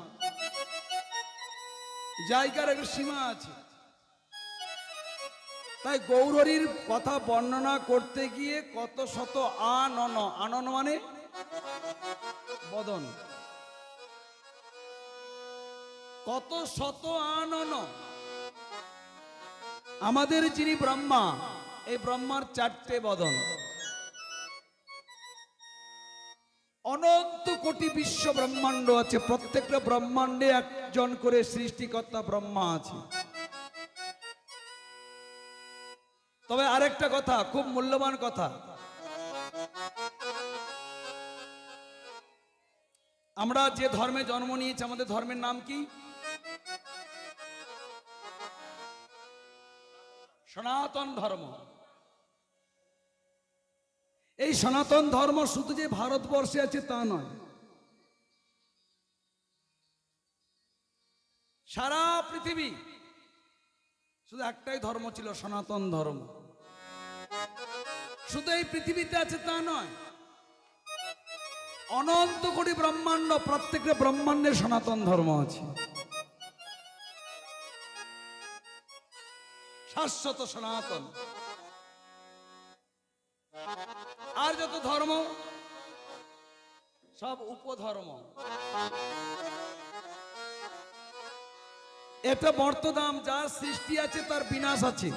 জায়গার একটা সীমা আছে। তাই গৌরহরির কথা বর্ণনা করতে গিয়ে কত শত আনন, আনন মানে বদন, কত শত আনন। আমাদের যিনি ব্রহ্মা, এই ব্রহ্মার চারটে বদন। অনন্ত কোটি বিশ্ব ব্রহ্মাণ্ড আছে, প্রত্যেকটা ব্রহ্মাণ্ডে একজন করে সৃষ্টিকর্তা ব্রহ্মা আছে। তবে আরেকটা কথা, খুব মূল্যবান কথা, আমরা যে ধর্মে জন্ম নিয়েছি, আমাদের ধর্মের নাম কি? সনাতন ধর্ম। এই সনাতন ধর্ম শুধু যে ভারতবর্ষে আছে তা নয়, সারা পৃথিবী শুধু একটাই ধর্ম ছিল, সনাতন ধর্ম। শুধু এই পৃথিবীতে আছে তা নয়, অনন্ত কোটি ব্রহ্মাণ্ড, প্রত্যেকটা ব্রহ্মাণ্ডে সনাতন ধর্ম আছে, শাশ্বত সনাতন। আর যত ধর্ম সব উপধর্ম। এটা বর্তদাম, যার সৃষ্টি আছে তার বিনাশ আছে।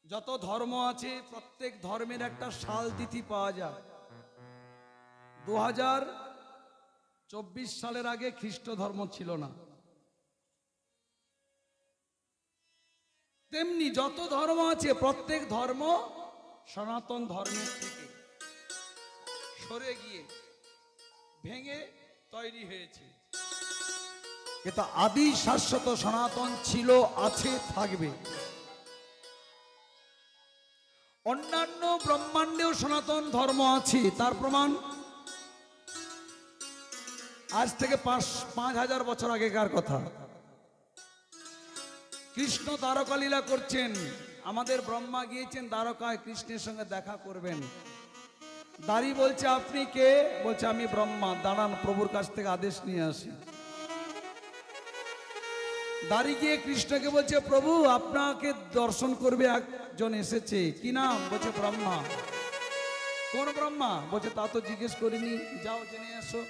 যত ধর্ম আছে প্রত্যেক ধর্মের একটা সাল তিথি পাওয়া যায়। 2024 সালের আগে খ্রিস্ট ধর্ম ছিল না। তেমনি যত ধর্ম আছে প্রত্যেক ধর্ম সনাতন ধর্মের থেকে সরে গিয়ে ভেঙে তৈরি হয়েছে, কিন্তু আদি শাশ্বত সনাতন ছিল, আছে, থাকবে। অন্যান্য ব্রহ্মাণ্ডেও সনাতন ধর্ম আছে, তার প্রমাণ আজ থেকে 5,000 বছর আগেকার কথা। কৃষ্ণ দ্বারকা লীলা করছেন, আমাদের ব্রহ্মা গিয়েছেন দ্বারকায় কৃষ্ণের সঙ্গে দেখা করবেন। দাঁড়ি বলছে আপনি কে? বলছে আমি ব্রহ্মা। দাঁড়ান, প্রভুর কাছ থেকে আদেশ নিয়ে আসি। দাঁড়ি গিয়ে কৃষ্ণকে বলছে প্রভু আপনাকে দর্শন করবে একজন এসেছে, কি নাম? বলছে ব্রহ্মা। কোন ব্রহ্মা? বলছে তা তো জিজ্ঞেস করিনি, যাও জেনে আসো।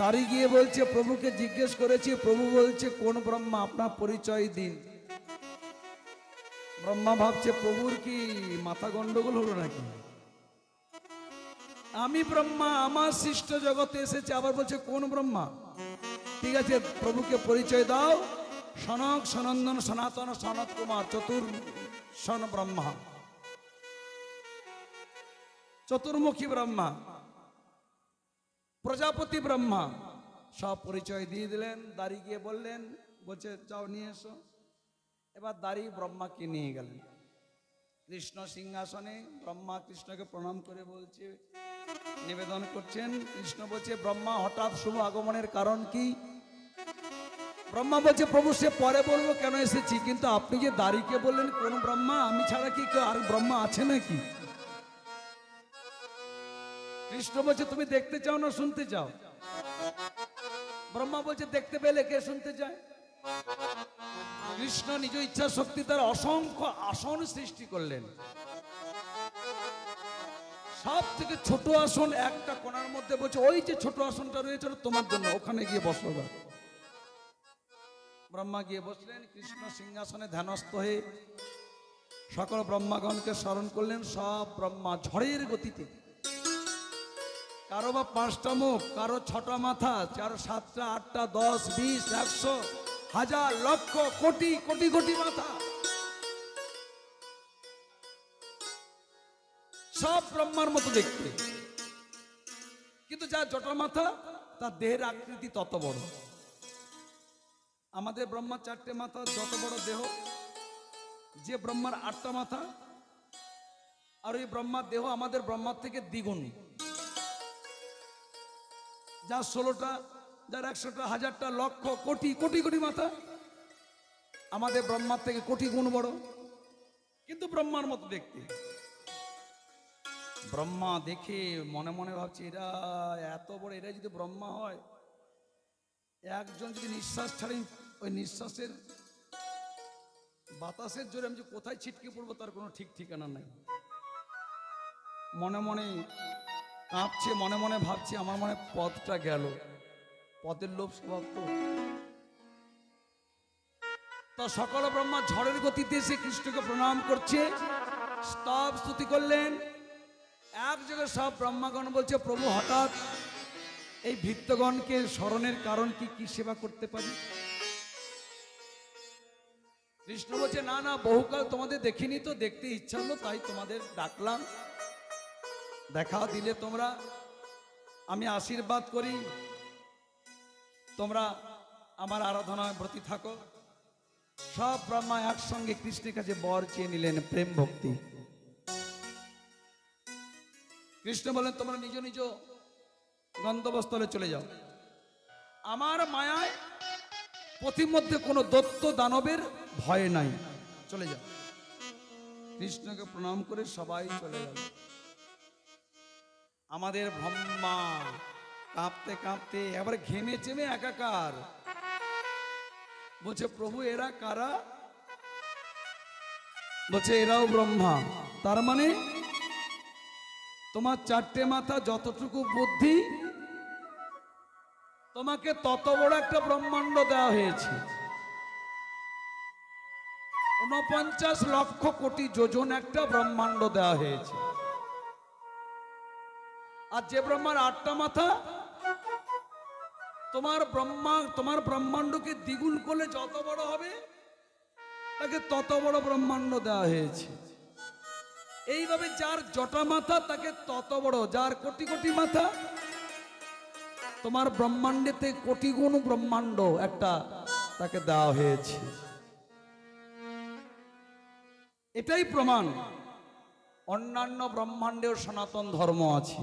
দাঁড়ি গিয়ে বলছে প্রভুকে জিজ্ঞেস করেছি, প্রভু বলছে কোন ব্রহ্মা, আপনার পরিচয় দিন। ব্রহ্মা ভাবছে প্রভুর কি মাথা গন্ডগোল হলো নাকি? আমি ব্রহ্মা, আমার সৃষ্ট জগতে এসেছে, আবার বলছে কোন ব্রহ্মা? ঠিক আছে, প্রভুকে পরিচয় দাও। সনক সনন্দন সনাতন সনত কুমার চতুর্শন ব্রহ্মা, চতুর্মুখী ব্রহ্মা, প্রজাপতি ব্রহ্মা, সব পরিচয় দিয়ে দিলেন। দাঁড়ি গিয়ে বললেন, বলছে যাও নিয়ে এসো। এবার দাঁড়ি ব্রহ্মাকে নিয়ে গেলেন কৃষ্ণ সিংহাসনে। ব্রহ্মা কৃষ্ণকে প্রণাম করে বলছে, নিবেদন করছেন। কৃষ্ণ বলছে, ব্রহ্মা হঠাৎ শুভ আগমনের কারণ কি? ব্রহ্মা বলছে, প্রভু সে পরে বলবো কেন এসেছি, কিন্তু আপনি যে দাঁড়িকে বললেন কোন ব্রহ্মা, আমি ছাড়া কি কেউ আর ব্রহ্মা আছে নাকি? কৃষ্ণ বলছে, তুমি দেখতে চাও না শুনতে চাও? ব্রহ্মা বলছে, দেখতে পেলে কে শুনতে চায়? কৃষ্ণ নিজ ইচ্ছা শক্তি তার অসংখ্য আসন সৃষ্টি করলেন। সব থেকে ছোট আসন একটা কোণার মধ্যে, বলছে ওই যে ছোট আসনটা রয়েছে ওটা তোমার জন্য, ওখানে গিয়ে বসো। ব্রহ্মা গিয়ে বসলেন। কৃষ্ণ সিংহাসনে ধ্যানস্থ হয়ে সকল ব্রহ্মাগণকে স্মরণ করলেন। সব ব্রহ্মা ঝড়ের গতিতে, কারো বা 5টা মুখ, কারো 6টা মাথা, কারো 7টা 8টা 10 20 100 হাজার লক্ষ কোটি কোটি কোটি মাথা, সব ব্রহ্মার মতো দেখতে। কিন্তু যার জটা মাথা, তার দেহের আকৃতি তত বড়। আমাদের ব্রহ্মার 4টে মাথা, যত বড় দেহ। যে ব্রহ্মার 8টা মাথা, আর ওই ব্রহ্মার দেহ আমাদের ব্রহ্মার থেকে দ্বিগুণ। যার 16টা, যার 100টা, হাজারটা, লক্ষ কোটি কোটি কোটি মাথা, আমাদের ব্রহ্মার থেকে কোটি গুণ বড়, কিন্তু ব্রহ্মার মতো দেখতে। ব্রহ্মা দেখে মনে মনে ভাবছে, এরা এত বড়, এরা যদি ব্রহ্মা হয়, একজন যদি নিঃশ্বাস ছাড়েন, ওই নিঃশ্বাসের বাতাসের জোরে আমি যে কোথায় ছিটকে পড়বো তার কোনো ঠিক ঠিকানা নাই। মনে মনে কাঁপছে, মনে মনে ভাবছে, আমার মনে পদটা গেল। পদের লোভ স্বভাব তো। তা সকল ব্রহ্মা ঝড়ের গতিতে এসে কৃষ্ণকে প্রণাম করছে, স্তব স্তুতি করলেন। এক জায়গায় সব ব্রহ্মাগণ বলছে, প্রভু হঠাৎ এই ভৃত্যগণকে স্মরণের কারণ কি, কি সেবা করতে পারি? কৃষ্ণ বলছে, না না, বহুকাল তোমাদের দেখিনি তো, দেখতে ইচ্ছা হলো তাই তোমাদের ডাকলাম। দেখা দিলে তোমরা, আমি আশীর্বাদ করি, তোমরা আমার আরাধনায় ব্রতী থাকো। সব ব্রহ্মা একসঙ্গে কৃষ্ণের কাছে বর চেয়ে নিলেন, প্রেম ভক্তি। কৃষ্ণ বলেন, তোমরা নিজ নিজ গন্তব্যস্থলে চলে যাও। আমার মায়ায় পথিমধ্যে কোনো দৈত্য দানবের ভয় নাই, চলে যাও। কৃষ্ণকে প্রণাম করে সবাই চলে গেল। আমাদের ব্রহ্মা কাঁপতে কাঁপতে এবার ঘেমে চেমে একাকার। বলছে, প্রভু এরা কারা? বলছে, এরাও ব্রহ্মা। তার মানে তোমার 4টে মাথা, যতটুকু বুদ্ধি, তোমাকে তত বড় একটা ব্রহ্মাণ্ড দেওয়া হয়েছে। 49 লক্ষ কোটি যোজন একটা ব্রহ্মাণ্ড দেওয়া হয়েছে। আর যে ব্রহ্মার 8টা মাথা, তোমার ব্রহ্মাণ্ডকে দ্বিগুণ করলে যত বড় হবে, তাকে তত বড় ব্রহ্মাণ্ড দেওয়া হয়েছে। এইভাবে যার জটা মাথা তাকে তত বড়, যার কোটি কোটি মাথা, তোমার ব্রহ্মাণ্ডেতে কোটি গুণ ব্রহ্মাণ্ড একটা তাকে দেওয়া হয়েছে। এটাই প্রমাণ অন্যান্য ব্রহ্মাণ্ডেও সনাতন ধর্ম আছে।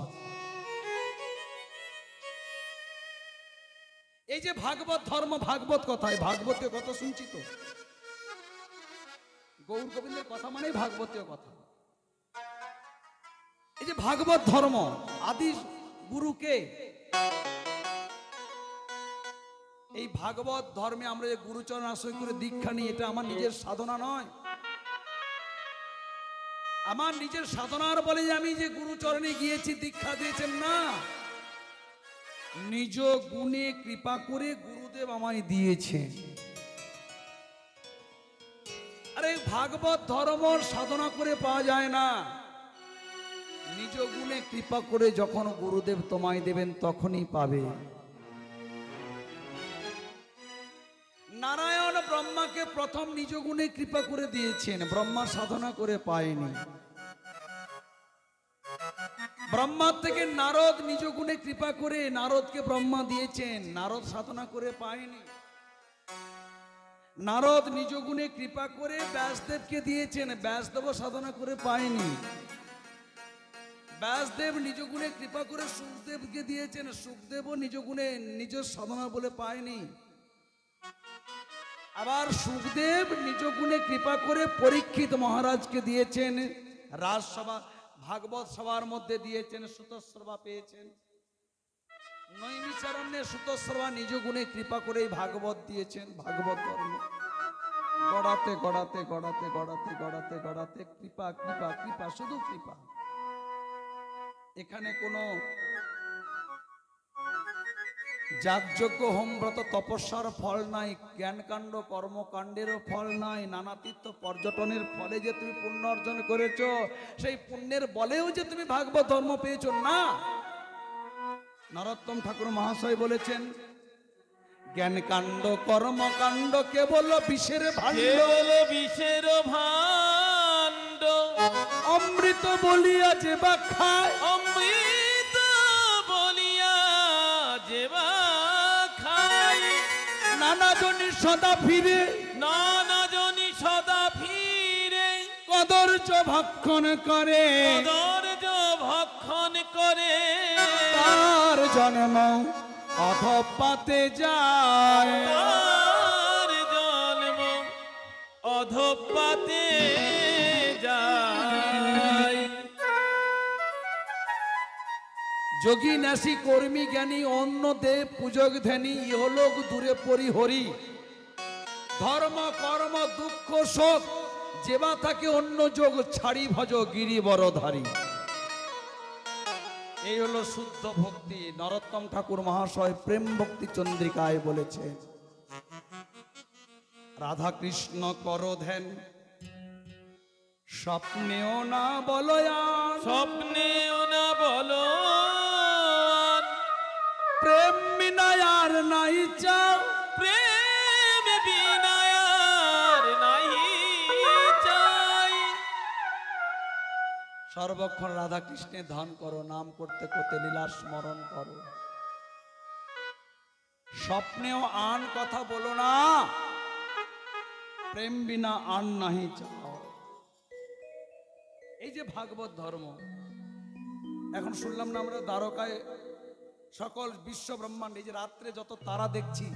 এই যে ভাগবত ধর্ম, ভাগবত কথায়, ভাগবতীয় কথা শুনছি তো, গৌর গোবিন্দের কথা মানে ভাগবতীয় কথা। এই যে ভাগবত ধর্ম, আদি গুরুকে, এই ভাগবত ধর্মে আমরা যে গুরুচরণ আশ্রয় করে দীক্ষা নিই, এটা আমার নিজের সাধনা নয়। আমার নিজের সাধনার বলে যে আমি যে গুরুচরণে গিয়েছি, দীক্ষা দিয়েছেন, না, নিজ গুণে কৃপা করে গুরুদেব আমায় দিয়েছে। আরে ভাগবত ধর্ম সাধনা করে পাওয়া যায় না, নিজ গুণে কৃপা করে যখন গুরুদেব তোমায় দেবেন তখনই পাবে। নারায়ণ ব্রহ্মাকে প্রথম নিজ গুণে কৃপা করে দিয়েছেন, ব্রহ্মা সাধনা করে পায়নি। ব্রহ্মার থেকে নারদ নিজ গুণে কৃপা করে নারদকে ব্রহ্মা দিয়েছেন, নারদ সাধনা করে পায়নি। নারদ নিজ গুণে কৃপা করে ব্যাসদেবকে দিয়েছেন, ব্যাসদেব সাধনা করে পায়নি। ব্যাসদেব নিজ গুণে কৃপা করে সুখদেবকে দিয়েছেন, সুখদেবও নিজ গুণে নিজ সাধনা বলে পায়নি। আবার সুখদেব নিজ গুণে কৃপা করে পরীক্ষিত মহারাজকে দিয়েছেন, রাজসভা ভাগবত সভার মধ্যে দিয়েছেন, সুতশ্রবা পেয়েছেন। নৈমিষারণ্যে সুতশ্রবা নিজ গুণে কৃপা করে ভাগবত দিয়েছেন। ভাগবত ধর্ম গড়াতে গড়াতে গড়াতে গড়াতে গড়াতে গড়াতে কৃপা কৃপা কৃপা, শুধু কৃপা। এখানে কোনো যাগযজ্ঞ হোমব্রত তপস্যার ফল নাই, জ্ঞানকাণ্ড কর্মকাণ্ডেরও ফল নাই, নানা তীর্থ পর্যটনের ফলে যে তুমি পুণ্য অর্জন করেছো, সেই পুণ্যের বলেও যে তুমি ভাগবত ধর্ম পেয়েছো না। নরোত্তম ঠাকুর মহাশয় বলেছেন, জ্ঞানকাণ্ড কর্মকাণ্ড কেবল বিষের ভাণ্ড, কেবল বিষের ভাণ্ড, অমৃত বলিয়া যে বা খায়, অমৃত বলিয়া যে বা খায়, নানা জনি সদা ফিরে, নানা জনি সদা ফিরে, কদর্য ভক্ষণ করে, কদর্য ভক্ষণ করে, তার জন্ম অধপাতে যায়, তার জন্ম অধপাতে যায়। যোগী নাসি কর্মী জ্ঞানী অন্য দেব পূজক ধ্যানী, ইহলোক দূরে পরিহরি, ধর্ম কর্ম দুঃখ শোক যেবা থাকে অন্য যোগ ছাড়ি ভজ গিরিবরধারী। এই হলো শুদ্ধ ভক্তি। নরোত্তম ঠাকুর মহাশয় প্রেম ভক্তি চন্দ্রিকায় বলেছে, রাধা কৃষ্ণ কর ধ্যান, স্বপ্নেও না বলয়ান, স্বপ্নেও না বলো, প্রেম বিনায়ার নাই চাও, প্রেম বিনায়ার নাই চাই। সর্বক্ষণ রাধা কৃষ্ণের ধ্যান করো, নাম করতে করতে লীলার স্মরণ করো। স্বপ্নেও আন কথা বলো না, প্রেম বিনা আন নাহি চাও। এই যে ভাগবত ধর্ম, এখন শুনলাম না আমরা দ্বারকায় সকল বিশ্ব ব্রহ্মাণ্ড, এই যে রাত্রে যত তারা দেখছি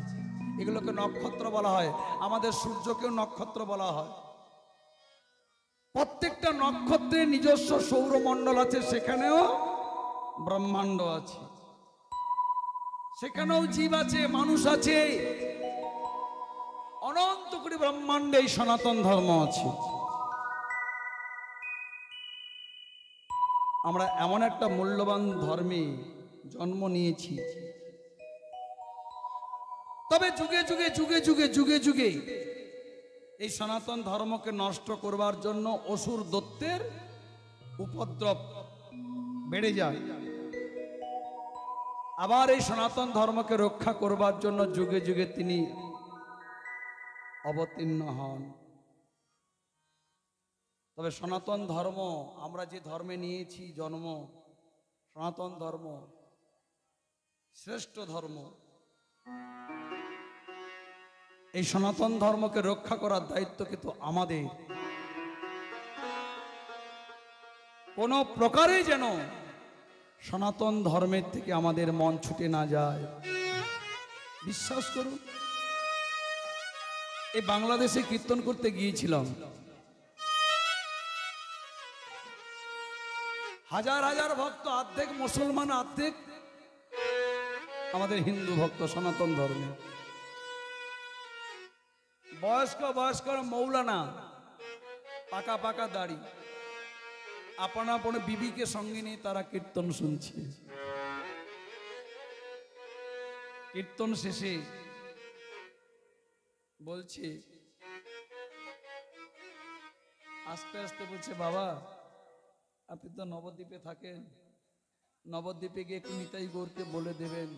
এগুলোকে নক্ষত্র বলা হয়, আমাদের সূর্যকেও নক্ষত্র বলা হয়। প্রত্যেকটা নক্ষত্রের নিজস্ব সৌরমণ্ডল আছে, সেখানেও ব্রহ্মাণ্ড আছে, সেখানেও জীব আছে, মানুষ আছে, অনন্ত কোটি ব্রহ্মাণ্ডে এই সনাতন ধর্ম আছে। আমরা এমন একটা মূল্যবান ধর্মে জন্ম নিয়েছি, তবে যুগে যুগে যুগে যুগে যুগে যুগে এই সনাতন ধর্মকে নষ্ট করবার জন্য অসুর দৈত্যের উপদ্রব বেড়ে যায়। আবার এই সনাতন ধর্মকে রক্ষা করবার জন্য যুগে যুগে তিনি অবতীর্ণ হন। তবে সনাতন ধর্ম, আমরা যে ধর্মে নিয়েছি জন্ম, সনাতন ধর্ম শ্রেষ্ঠ ধর্ম। এই সনাতন ধর্মকে রক্ষা করার দায়িত্ব কিন্তু আমাদের। কোন প্রকারে যেন সনাতন ধর্মের থেকে আমাদের মন ছুটে না যায়। বিশ্বাস করুন, এই বাংলাদেশে কীর্তন করতে গিয়েছিলাম, হাজার হাজার ভক্ত, অর্ধেক মুসলমান, অর্ধেক আমাদের হিন্দু ভক্ত সনাতন ধর্মে। বয়স্ক বয়স্ক মৌলানা, পাকা পাকা দাড়ি, আপনা আপন বিবিকে সঙ্গে নিয়ে তারা কীর্তন শুনছে। কীর্তন শেষে বলছে, আস্তে আস্তে বলছে, বাবা আপনি তো নবদ্বীপে থাকেন, নবদ্বীপে গিয়ে একটু নিতাই গৌরকে বলে দেবেন,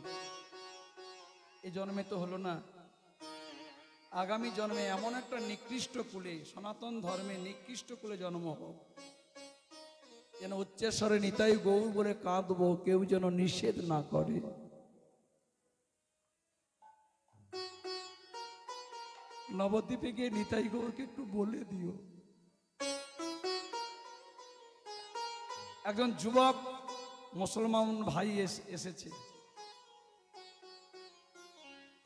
এই জন্মে তো হলো না, আগামী জন্মে এমন একটা নিকৃষ্ট কুলে, সনাতন ধর্মে নিকৃষ্ট কুলে জন্ম হোক, যেন উচ্চস্বরে নিতাই গৌর বলে কাঁদবো, কেউ যেন নিষেধ না করে। নবদ্বীপে গিয়ে নিতাই গৌরকে একটু বলে দিও। একজন যুবক মুসলমান ভাই এসেছে,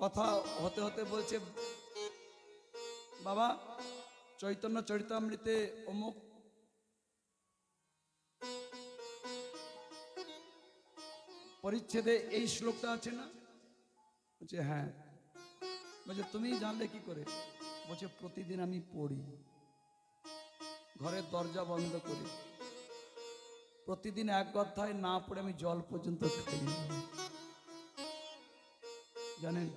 কথা হতে হতে বলছে, বাবা চৈতন্য চরিতামৃতে অমুক পরিচ্ছেদে এই শ্লোকটা আছে না? বলছে হ্যাঁ। বলছে তুমি জানলে কি করে? বলছে প্রতিদিন আমি পড়ি, ঘরের দরজা বন্ধ করি, প্রতিদিন এক অধ্যায় না পড়ে আমি জল পর্যন্ত খাই না। জানেন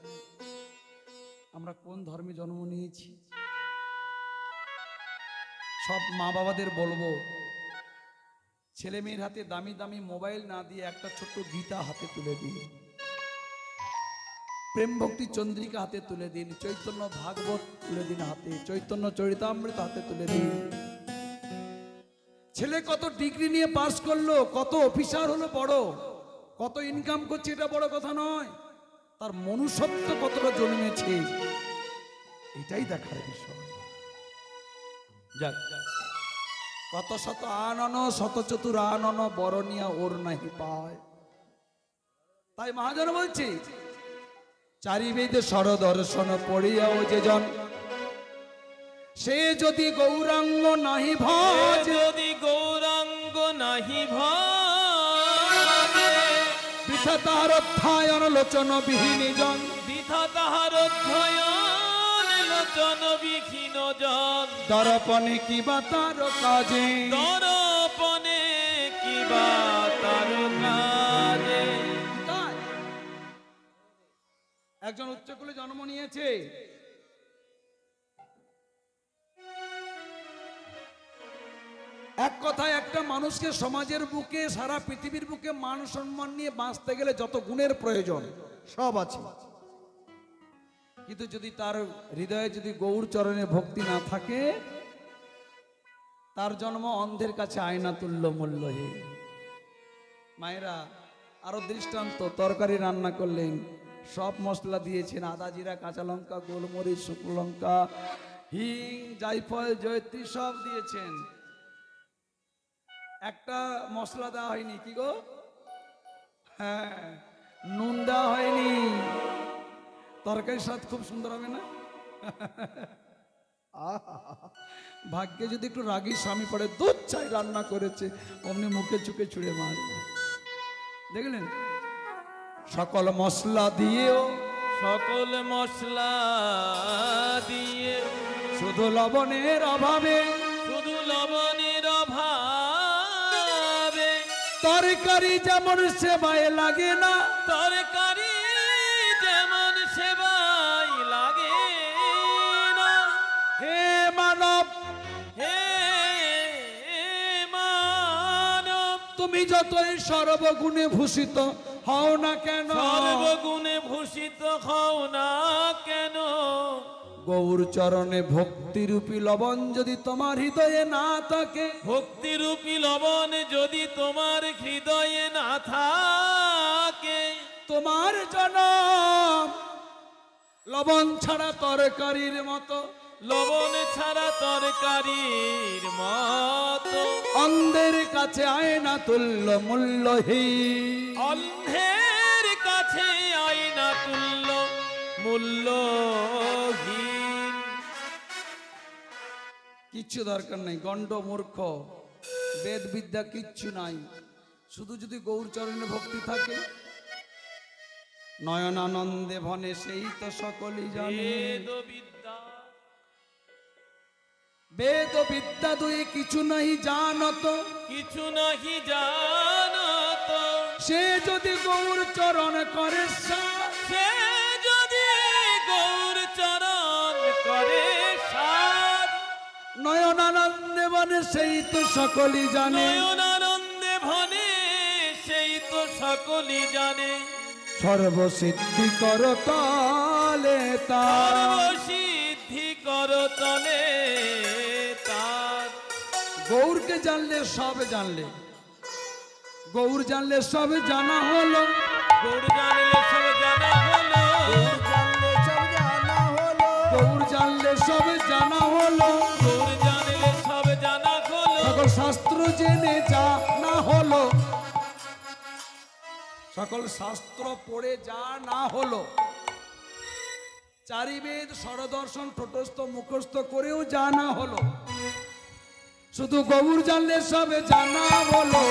আমরা কোন ধর্মে জন্ম নিয়েছি? সব মা বাবাদের বলবো, ছেলে মেয়ের হাতে দামি দামি মোবাইল না দিয়ে একটা ছোট্ট গীতা হাতে তুলে দিন, প্রেম ভক্তি চন্দ্রিকা হাতে তুলে দিন, চৈতন্য ভাগবত তুলে দিন হাতে, চৈতন্য চরিতামৃত হাতে তুলে দিন। ছেলে কত ডিগ্রি নিয়ে পাস করলো, কত অফিসার হলো বড়, কত ইনকাম করছে এটা বড় কথা নয়, তার মনুষ্যত্ব কতটা জন্মেছে এটাই দেখার বিষয়। যাক, কত শত আনন শত চতুর আনন বরণিয়া ওর নাহি পায়। তাই মহাজন বলছে, চারিবেদে সরদর্শন পড়িয়াও যে জন, সে যদি গৌরাঙ্গ নাহি ভজ, যদি গৌরাঙ্গ নাহি ভাবে, বৃথা তাহার অধ্যায়ন লোচন বিহীন জন, বৃথা তাহার অধ্যয়ন লোচন বিহীন জন, দর্পণে কিবা তার কাজে, দর্পণে কিবা তার কাজে। তাই একজন উচ্চকুলে জন্ম নিয়েছে, এক কথায় একটা মানুষকে সমাজের বুকে, সারা পৃথিবীর বুকে মান সম্মান নিয়ে বাঁচতে গেলে যত গুণের প্রয়োজন সব আছে, কিন্তু যদি তার হৃদয়ে যদি গৌর চরণে ভক্তি না থাকে, তার জন্ম অন্ধের কাছে আয়না তুল্য মূল্যহীন। মায়েরা আরো দৃষ্টান্ত, তরকারি রান্না করলেন, সব মশলা দিয়েছেন, আদা জিরা কাঁচা লঙ্কা গোলমরিচ শুকনো লঙ্কা হিং জায়ফল জয়ত্রী সব দিয়েছেন, একটা মশলা দেওয়া হয়নি, কি গো? হ্যাঁ, নুন দেওয়া হয়নি। তরকারির স্বাদ খুব সুন্দর হবে না? ভাগ্যে যদি একটু রাগী স্বামী পড়ে, দুধ চাই রান্না করেছে, অমনি মুখে চুকে ছুঁড়ে মার। দেখলেন, সকল মশলা দিয়েও, সকল মশলা দিয়ে, শুধু লবণের অভাবে, শুধু লবণের অভাবে, তরকারি যেমন সেবায় লাগে না, তরকারি যেমন সেবাই লাগে না। হে মানব, হে মানব, তুমি যতই সর্বগুণে ভূষিত হও না কেন, সর্বগুণে ভূষিত হও না কেন, গৌর চরণে ভক্তিরূপী লবণ যদি তোমার হৃদয়ে না থাকে, ভক্তিরূপী লবণ যদি তোমার হৃদয়ে না থাকে, তোমার জনম লবণ ছাড়া তরকারির মতো, লবণ ছাড়া তরকারির মতো, অন্ধের কাছে আয়না তুল্য মূল্যহীন। অন্ধের কাছে আয়না তুল্য মূল্যহীন। কিচ্ছু দরকার নাই, গণ্ড মূর্খ, বেদ বিদ্যা কিচ্ছু নাই, শুধু যদি গৌর চরণে ভক্তি থাকে, নয়ন আনন্দে ভনে সেই তো সকলই জানে। বেদবিদ্যা, বেদ বিদ্যা দুই কিছু নাই জানত, কিছু নাহি জানত, সে যদি গৌর চরণ করে সাথ, সে যদি গৌর চরণ করে সাথ, নয়নানন্দে বনে সেই তো সকলই জানে, নয়নানন্দে ভনে সেই তো সকলই জানে, সর্বসিদ্ধি কর তলে তার। সর্বসিদ্ধি কর তলে তার। গৌরকে জানলে সব জানলে, গৌর জানলে সব জানা হলো, গৌর জানলে সব জানা হলো, গৌর জানলে সব জানা হলো, গৌর জানলে সব জানা হলো, সকল শাস্ত্র জেনে জানা হলো, সকল শাস্ত্র পড়ে যা না হলো, চারিবেদ ষড়দর্শন ঠোঁটস্থ মুখস্থ করেও জানা হলো, শুধু গৌর জানলে সব জানা হলো।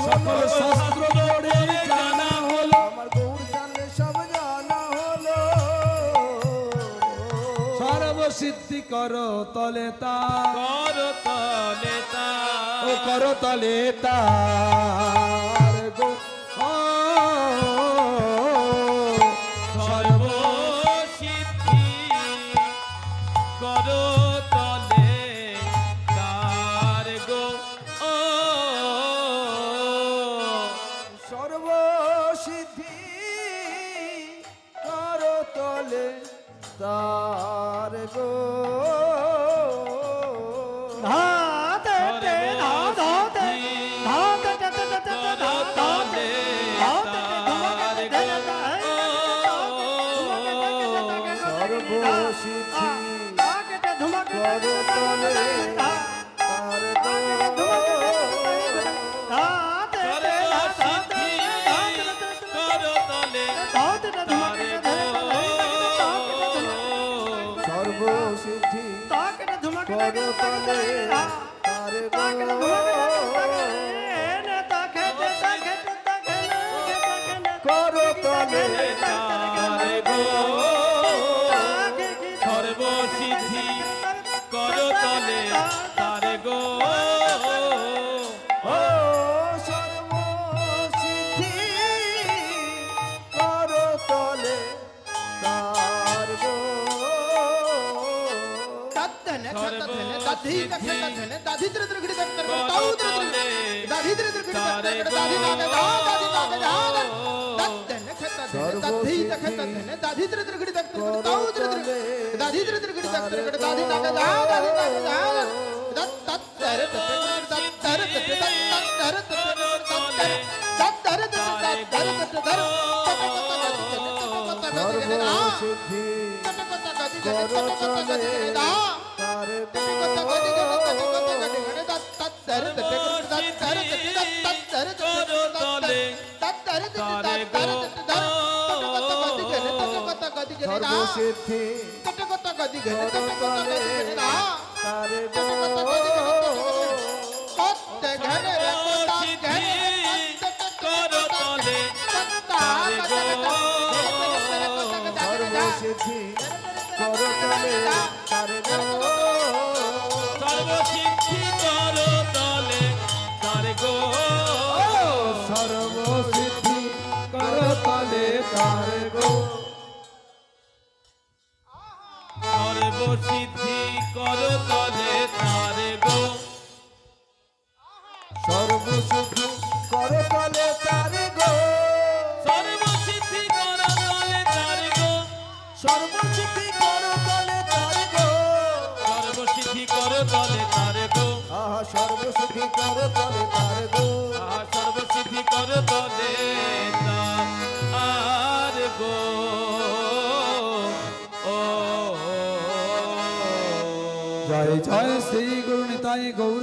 সকল শাস্ত্র পড়ে জানা হলো, সর্বসিদ্ধি করো তলে তার, কর তলে তার। ও করো তলে তার গো। ও সর্বসিদ্ধি কর তলে তার গো। ও সর্বসিদ্ধি কর তলে তার গো। সর্বসিদ্ধি কর তলে তার গো। কর তলে সর্বসিদ্ধি কর তলে তার গো। ও সর্বসিদ্ধি কর তলে তার গো। সর্বসিদ্ধি কর তলে তার সর্বসিদ্ধি কর তলে তার গো। সর্বসিদ্ধি কর তলে তার গো। সর্বসিদ্ধি কর তলে তার গো। সর্বসিদ্ধি কর তলে তার গো। সর্বসিদ্ধি কর তলে তার গো। সর্বসিদ্ধি কর তলে তার গো। সর্বসিদ্ধি কর তলে তার গো। সর্বসিদ্ধি কর তলে তার গো। সর্বসিদ্ধি কর তলে তার গো। আহা সর্বসিদ্ধি কর তলে তার গো। আহা সর্বসিদ্ধি কর তলে তার গো। ও জয় জয় শ্রী গুরু নিতাই গৌর